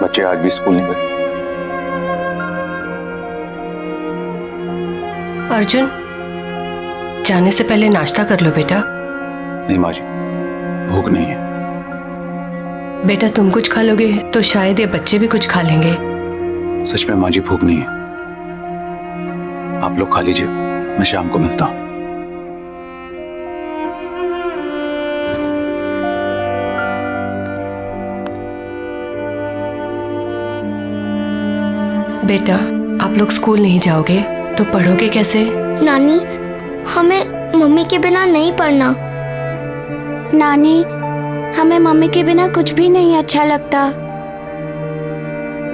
बच्चे आज भी स्कूल नहीं गए? अर्जुन जाने से पहले नाश्ता कर लो बेटा। नहीं माँ जी, भूख नहीं है। बेटा तुम कुछ खा लोगे तो शायद ये बच्चे भी कुछ खा लेंगे। सच में माँ जी भूख नहीं है। आप लोग खा लीजिए, मैं शाम को मिलता हूँ। बेटा आप लोग स्कूल नहीं जाओगे तो पढ़ोगे कैसे? नानी हमें मम्मी के बिना नहीं पढ़ना। नानी हमें मम्मी के बिना कुछ भी नहीं अच्छा लगता।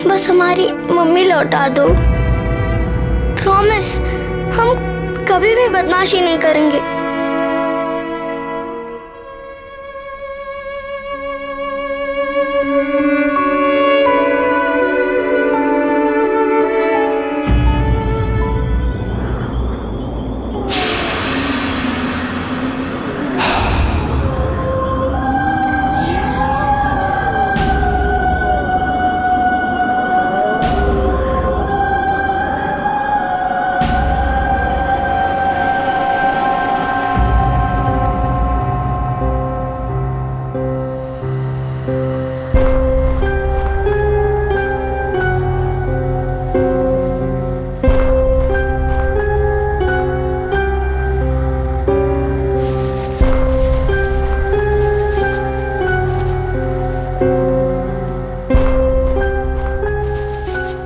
बस हमारी मम्मी लौटा दो। प्रॉमिस हम कभी भी बदमाशी नहीं करेंगे।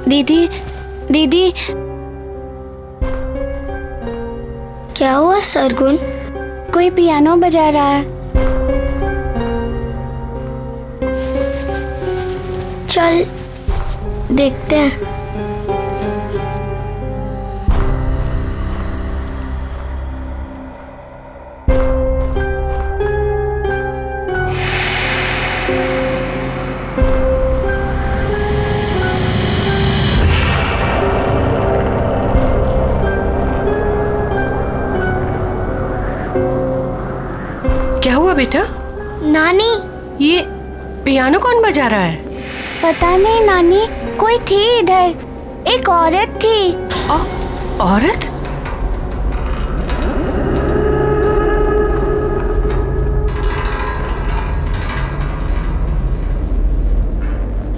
दीदी दीदी क्या हुआ सरगुन? कोई पियानो बजा रहा है। चल देखते हैं। क्या हुआ बेटा? नानी ये पियानो कौन बजा रहा है? पता नहीं नानी, कोई थी इधर, एक औरत थी। औरत?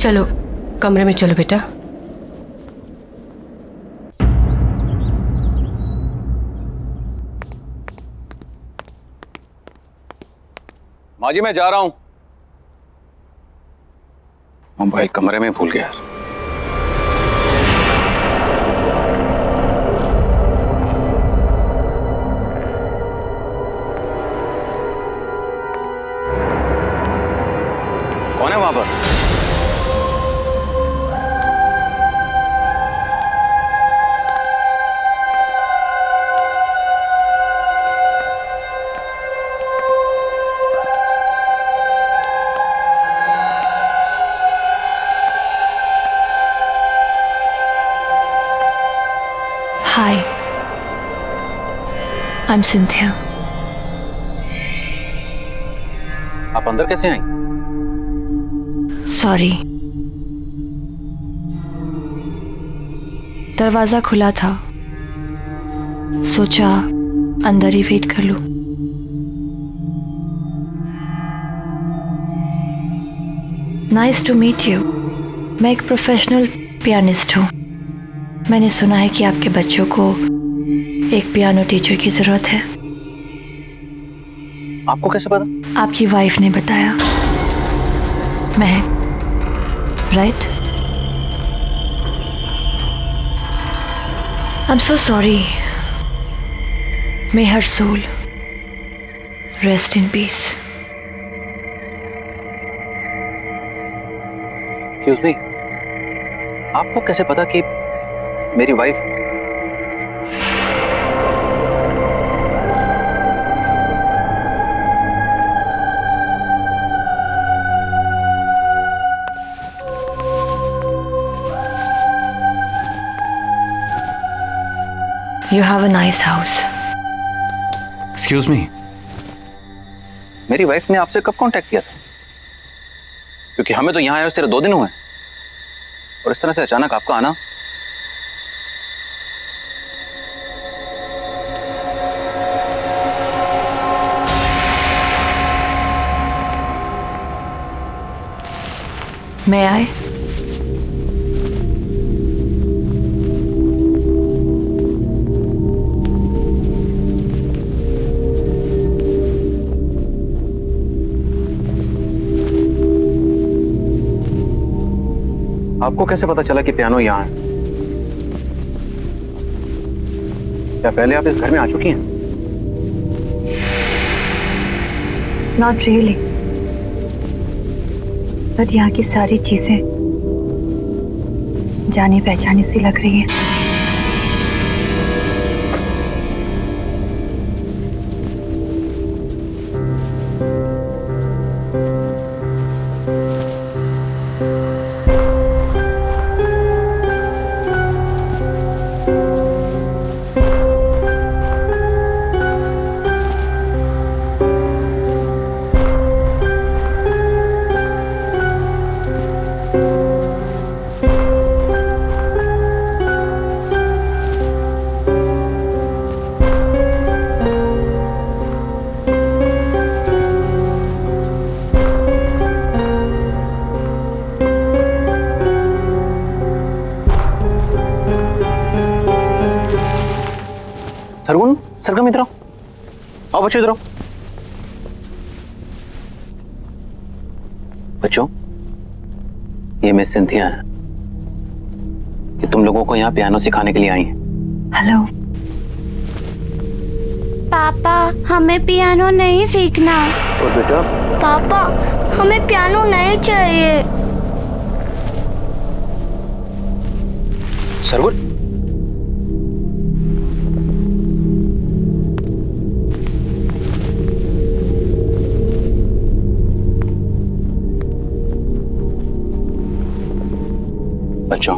चलो कमरे में चलो बेटा। माँ जी मैं जा रहा हूं। मोबाइल कमरे में भूल गया। कौन है वहां पर? हाय, आई एम सिंथिया। आप अंदर कैसे आई? सॉरी, दरवाजा खुला था, सोचा अंदर ही वेट कर लूं। Nice to meet you. मैं एक प्रोफेशनल पियानिस्ट हूँ। मैंने सुना है कि आपके बच्चों को एक पियानो टीचर की जरूरत है। आपको कैसे पता? आपकी वाइफ ने बताया। महक, right? I am so sorry. May her soul rest in peace. Excuse me, आपको कैसे पता कि मेरी wife? You have a nice house. Excuse me, मेरी वाइफ ने आपसे कब कांटेक्ट किया था? क्योंकि हमें तो यहाँ आए सिर्फ 2 दिन हुए और इस तरह से अचानक आपका आना। May I? आपको कैसे पता चला कि पियानो यहाँ है? क्या पहले आप इस घर में आ चुकी हैं? Not really. But यहाँ की सारी चीजें जानी पहचानी सी लग रही हैं। सरगुन, सरगम इधर आओ। आओ बच्चों, इधर आओ। बच्चों, ये मिस सिंथिया है कि तुम लोगों को यहाँ पियानो सिखाने के लिए आई हैं। हेलो पापा, हमें पियानो नहीं सीखना। और बेटा? पापा, हमें पियानो नहीं चाहिए। सरगुन, बच्चों,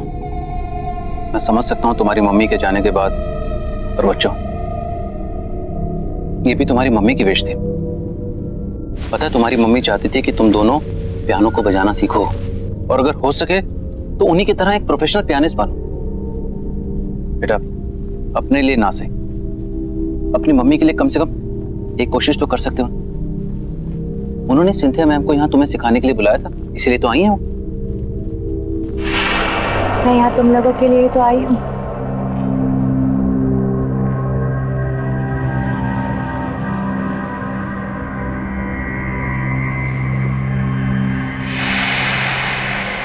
मैं समझ सकता हूं तुम्हारी मम्मी के जाने के बाद, पर बच्चों, ये भी तुम्हारी मम्मी की विश थी। पता है, तुम्हारी मम्मी चाहती थी कि तुम दोनों पियानो को बजाना सीखो और अगर हो सके तो उन्हीं की तरह एक प्रोफेशनल पियानिस्ट बनो। बेटा, अपने लिए ना सही, अपनी मम्मी के लिए कम से कम एक कोशिश तो कर सकते हो। उन्होंने सिंथिया मैम को यहाँ तुम्हें सिखाने के लिए बुलाया था, इसीलिए तो आई हैं वो। मैं यहाँ तुम लोगों के लिए तो आई हूँ।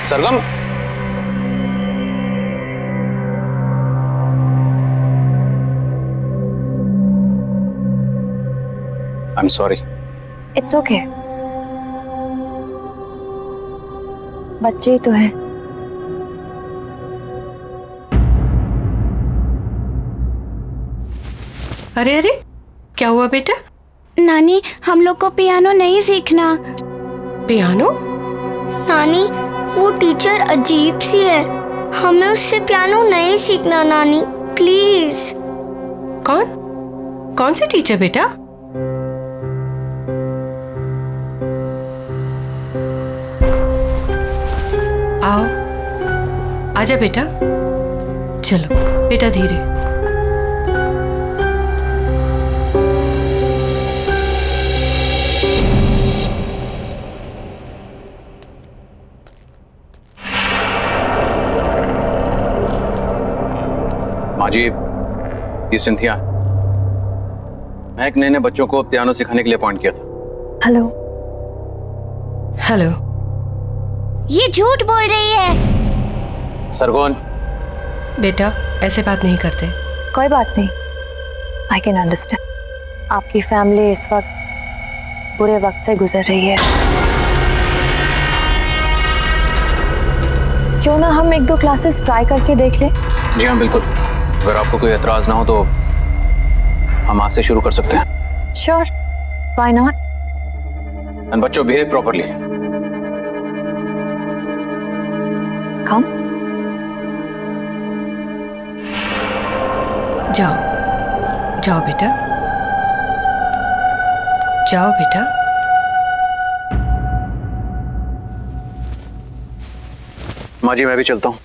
Sargam, I am sorry. It's okay, बच्चे ही तो हैं। अरे अरे, क्या हुआ बेटा? नानी, हम लोग को पियानो नहीं सीखना। पियानो? नानी, वो टीचर अजीब सी है, हमें उससे पियानो नहीं सीखना। नानी प्लीज। कौन सी टीचर बेटा? आओ, आजा बेटा। चलो बेटा, धीरे। माँ जी, ये सिंथिया, महक ने बच्चों को पियानो सिखाने के लिए अपॉइंट किया था। हेलो। हेलो। ये झूठ बोल रही है। सरगुन, बेटा, ऐसे बात नहीं करते। कोई बात नहीं, आई कैन अंडरस्टैंड। आपकी फैमिली इस वक्त बुरे वक्त से गुजर रही है। क्यों ना हम 1-2 क्लासेस ट्राई करके देख लें? जी हाँ बिल्कुल, अगर आपको कोई एतराज ना हो तो हम आज से शुरू कर सकते हैं। Sure, why not. एंड बच्चों, बिहेव प्रॉपर्ली। कम। जाओ जाओ बेटा, जाओ बेटा। माँ जी, मैं भी चलता हूँ,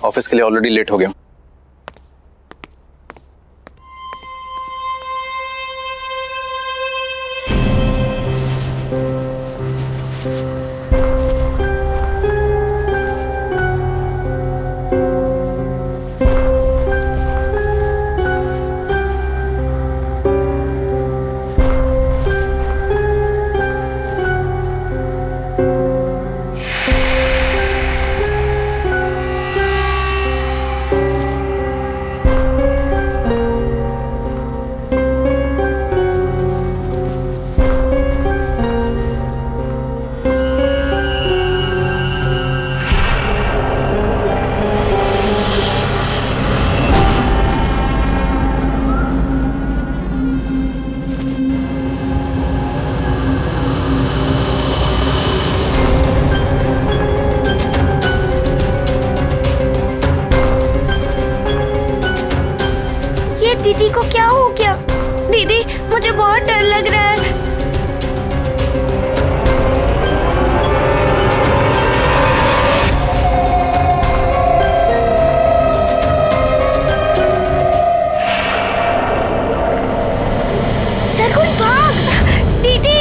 ऑफिस के लिए ऑलरेडी लेट हो गया हूँ। दीदी को क्या हो गया? दीदी, मुझे बहुत डर लग रहा है। सरगुन भाग! दीदी!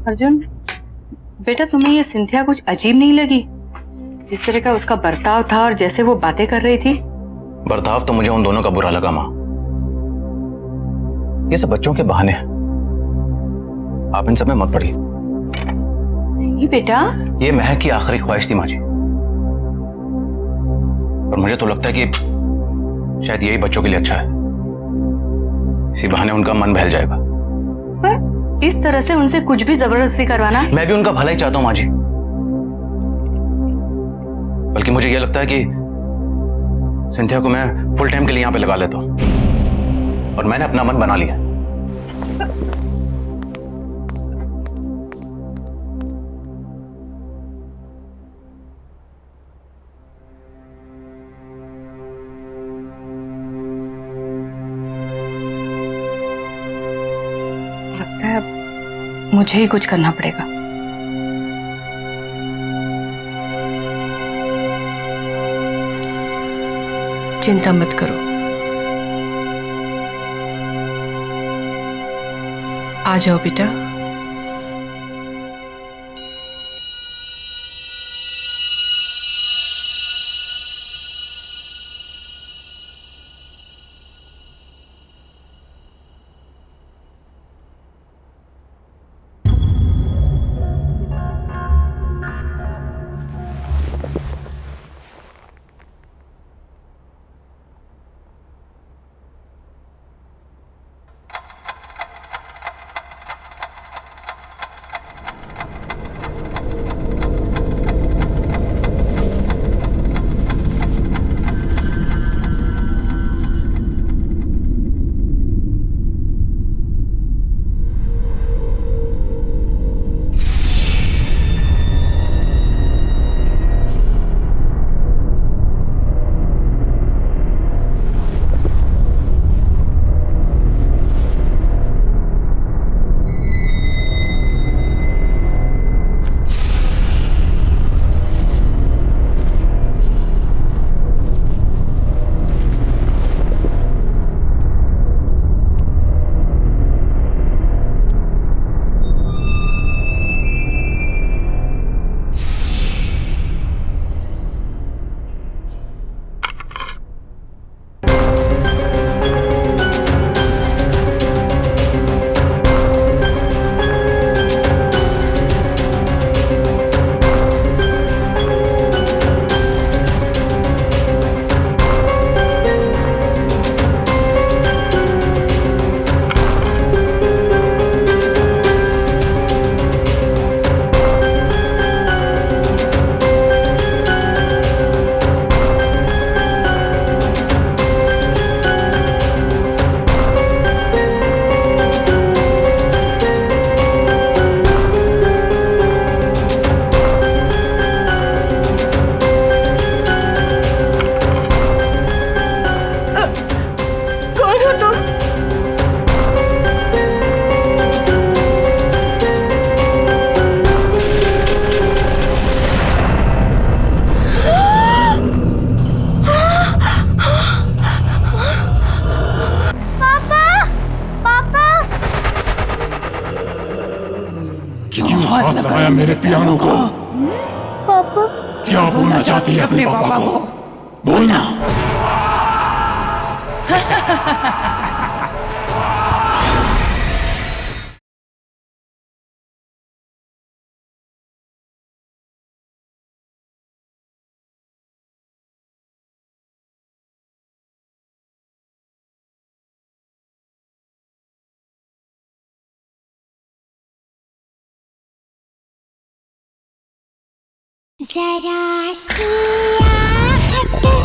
अर्जुन बेटा, तुम्हें ये सिंथिया कुछ अजीब नहीं लगी? जिस तरह का उसका बर्ताव था और जैसे वो बातें कर रही थी। बर्ताव तो मुझे उन दोनों का बुरा लगा माँ। ये सब बच्चों के बहाने हैं, आप इन सब में मत पड़िए। नहीं बेटा, ये महक की आखिरी ख्वाहिश थी माँ जी, और मुझे तो लगता है कि शायद यही बच्चों के लिए अच्छा है। इसी बहाने उनका मन बहल जाएगा। पर इस तरह से उनसे कुछ भी जबरदस्ती करवाना। मैं भी उनका भला ही चाहता हूं माँ जी, बल्कि मुझे यह लगता है कि सिंथिया को मैं फुल टाइम के लिए यहां पे लगा लेता हूं, और मैंने अपना मन बना लिया। लगता है मुझे ही कुछ करना पड़ेगा। चिंता मत करो, आ जाओ बेटा। बुलाया मेरे पियानो को? पापा क्या बोलना चाहती है अपने पापा को? बोलना। जरा सी आहट होती है।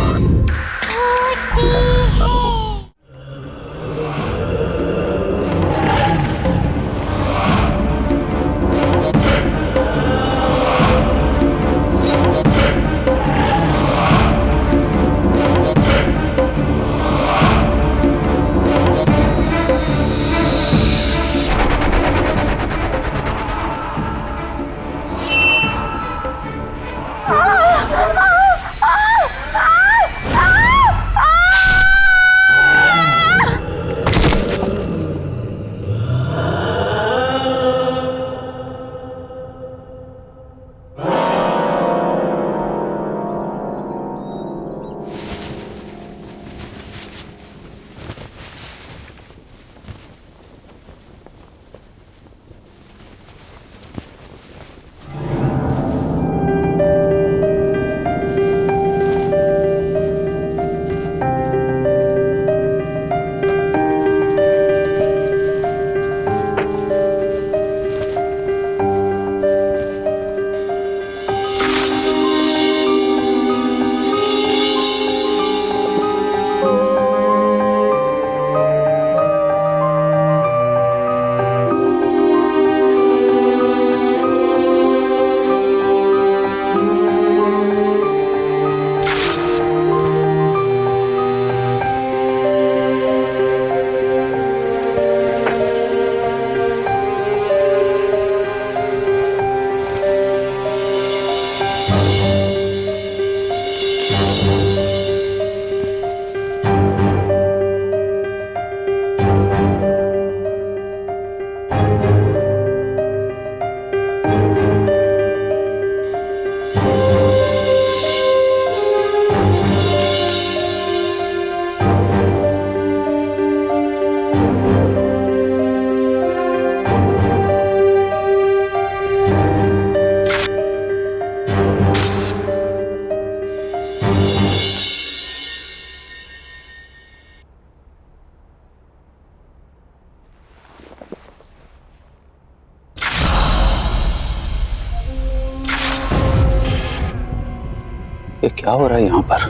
ये क्या हो रहा है यहाँ पर?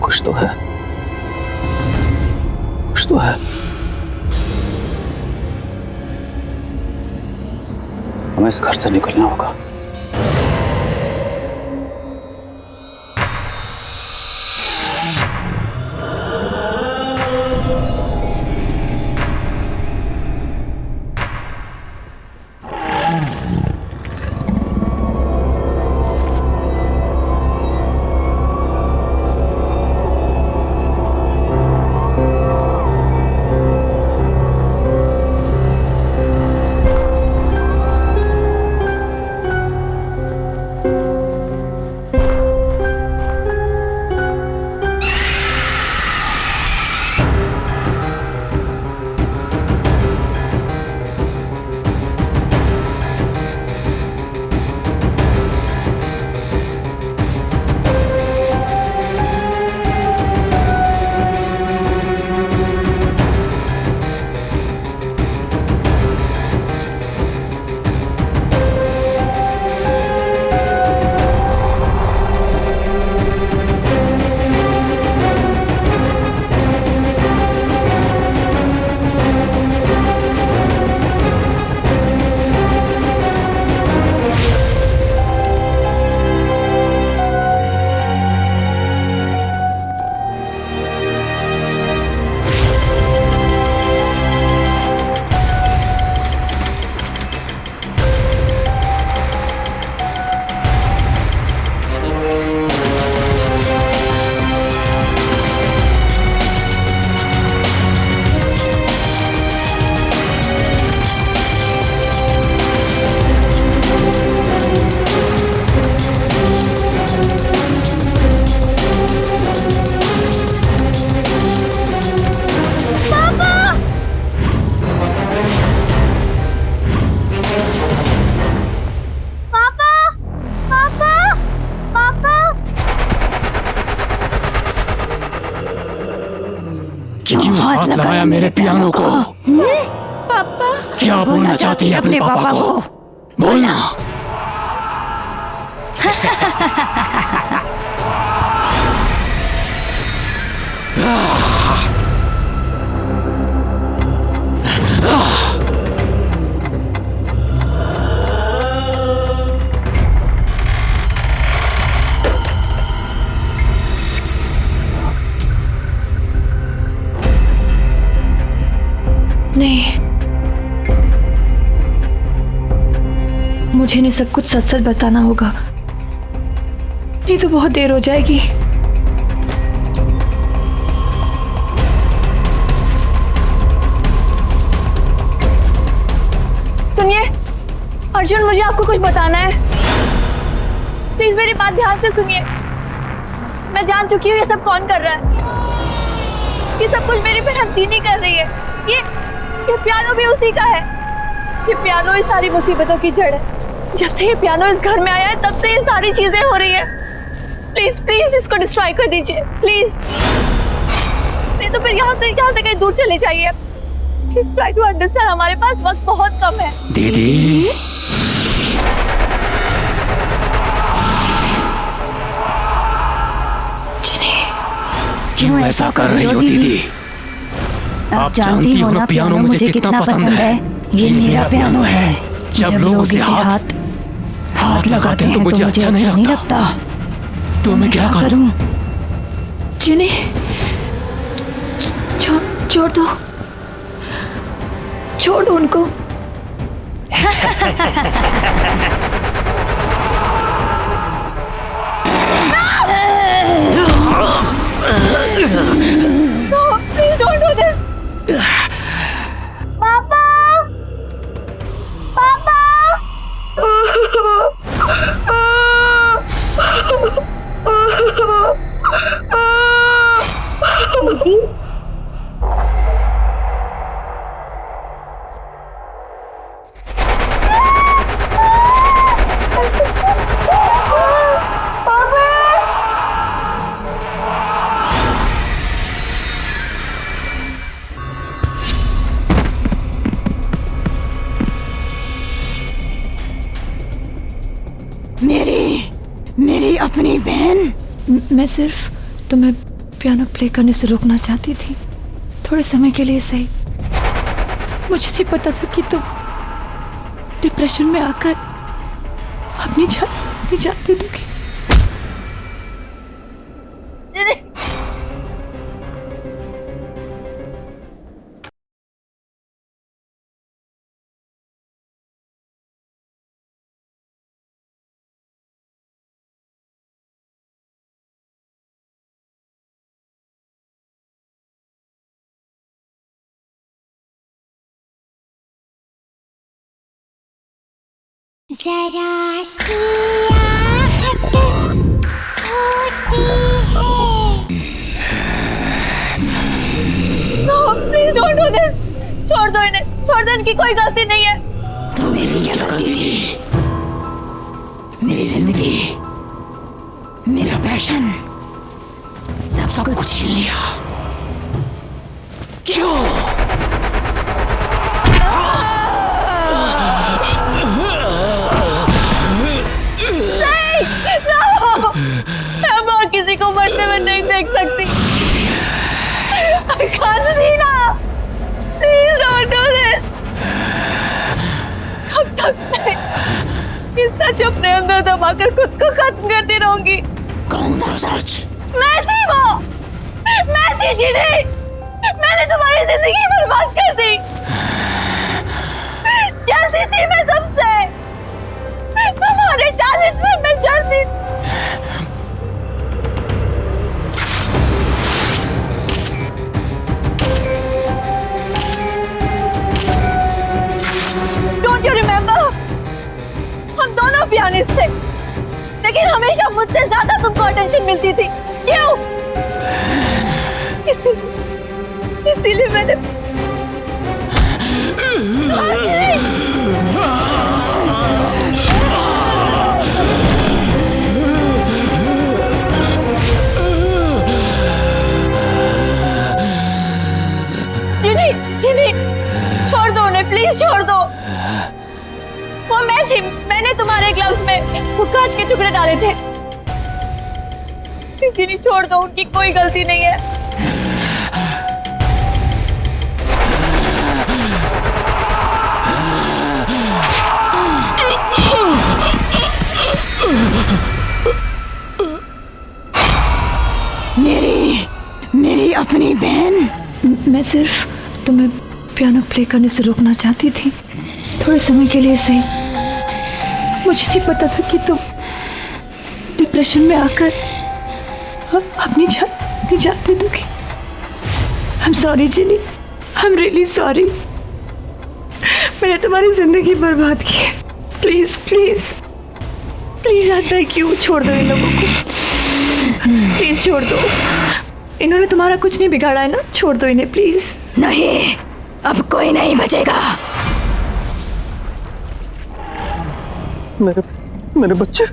कुछ तो है, कुछ तो है। हमें इस घर से निकलना होगा। क्यों हाथ लगाया मेरे पियानो को? पापा क्या बोलना चाहती है अपने पापा को? बोलना। नहीं, मुझे इन्हें सब कुछ सच सच बताना होगा, नहीं तो बहुत देर हो जाएगी। सुनिए अर्जुन, मुझे आपको कुछ बताना है। प्लीज मेरी बात ध्यान से सुनिए। मैं जान चुकी हूँ ये सब कौन कर रहा है। ये सब कुछ मेरी बहन तीनी कर रही है। ये पियानो भी उसी का है। ये पियानो इस सारी मुसीबतों की जड़ है। जब से ये पियानो इस घर में आया है तब से ये सारी चीजें हो रही है। प्लीज प्लीज इसको डिस्ट्रॉय कर दीजिए प्लीज, नहीं तो फिर यहाँ से कहीं दूर चले जाइए। प्लीज ट्राई टू अंडरस्टैंड, हमारे पास वक्त बहुत कम है। दीदी क्यों ऐसा कर रही हो दीदी? आप जानती हो ना पियानो मुझे कितना पसंद है। ये मेरा पियानो है। जब लोग उसे हाथ लगाते हैं तो मुझे अच्छा नहीं लगता। तो मैं क्या करूं? जिन्हें छोड़ दो उनको। No, please don't do this. पापा, पापा। दीदी, मेरी अपनी बहन। मैं सिर्फ तुम्हें पियानो प्ले करने से रोकना चाहती थी, थोड़े समय के लिए सही। मुझे नहीं पता था कि तुम डिप्रेशन में आकर अपनी जान दे दोगी। जरा सी आहट होती है। No, please don't do this. छोड़ दो इन्हें, छोड़ दो, इनकी कोई गलती नहीं है। तो मेरी क्या गलती थी? मेरी जिंदगी, मेरा पैशन, सब कुछ छीन लिया। क्यों? मैं और किसी को मरते हुए नहीं देख सकती। I can't see now. Please don't do this. कब तक मैं इस सच अपने अंदर दबाकर खुद को खत्म करती रहूंगी? कौन सा सच? मैं थी वो, मैं थी जिन्हें मैंने तुम्हारी जिंदगी बर्बाद कर दी। जलती थी मैं सबसे, तुम्हारे टैलेंट से मैं जलती थी। Don't you remember? हम दोनों पियानिस्ट थे, लेकिन हमेशा मुझसे ज्यादा तुमको अटेंशन मिलती थी। क्यों? इसीलिए मैंने टुकड़े डाले थे। किसी ने छोड़ दो, उनकी कोई गलती नहीं है। मेरी अपनी बहन। मैं सिर्फ तुम्हें पियानो प्ले करने से रोकना चाहती थी, थोड़े समय के लिए सही। मुझे नहीं पता था कि तुम डिप्रेशन में आकर अपनी जान दे दोगी। I am sorry Ginny, I am really sorry. मैंने तुम्हारी जिंदगी बर्बाद की है। प्लीज प्लीज प्लीज आता है, क्यों छोड़ दो इन लोगों को, प्लीज छोड़ दो। इन्होंने तुम्हारा कुछ नहीं बिगाड़ा है ना, छोड़ दो इन्हें प्लीज। नहीं, अब कोई नहीं बचेगा। मेरे बच्चे, मेरे बच्चे,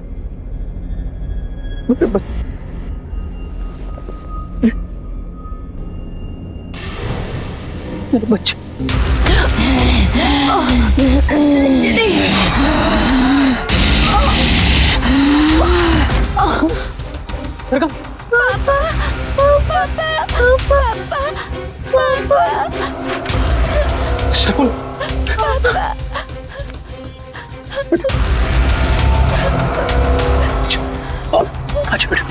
मेरे बच्चे। पापा, पापा, पापा, शकुन, अच्छा बेटा।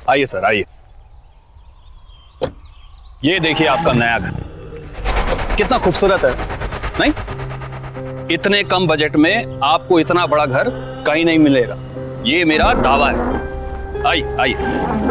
आइए सर, आइए। ये देखिए आपका नया घर, कितना खूबसूरत है, नहीं? इतने कम बजट में आपको इतना बड़ा घर कहीं नहीं मिलेगा, ये मेरा दावा है। आइए आइए।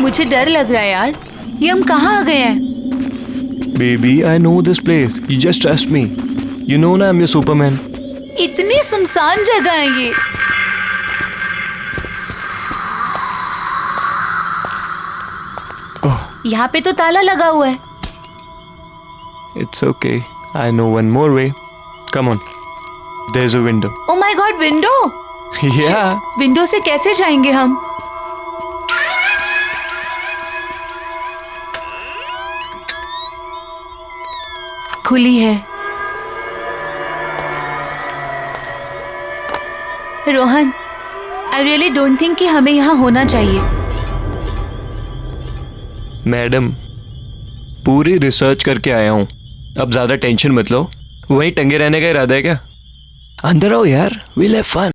मुझे डर लग रहा है यार, ये हम कहाँ आ गए हैं? Baby, I know this place. You just trust me. You know ना, I'm your Superman. इतनी सुनसान जगह है ये। यहाँ पे तो ताला लगा हुआ है। It's okay. I know one more way. Come on. There's a window. Oh my God, window? Yeah. Window से कैसे जाएंगे हम? खुली है। Rohan, I really don't think कि हमें यहाँ होना चाहिए। मैडम, पूरी रिसर्च करके आया हूँ, अब ज्यादा टेंशन मत लो। वहीं टंगे रहने का इरादा है क्या? अंदर आओ यार, विल हैव फन।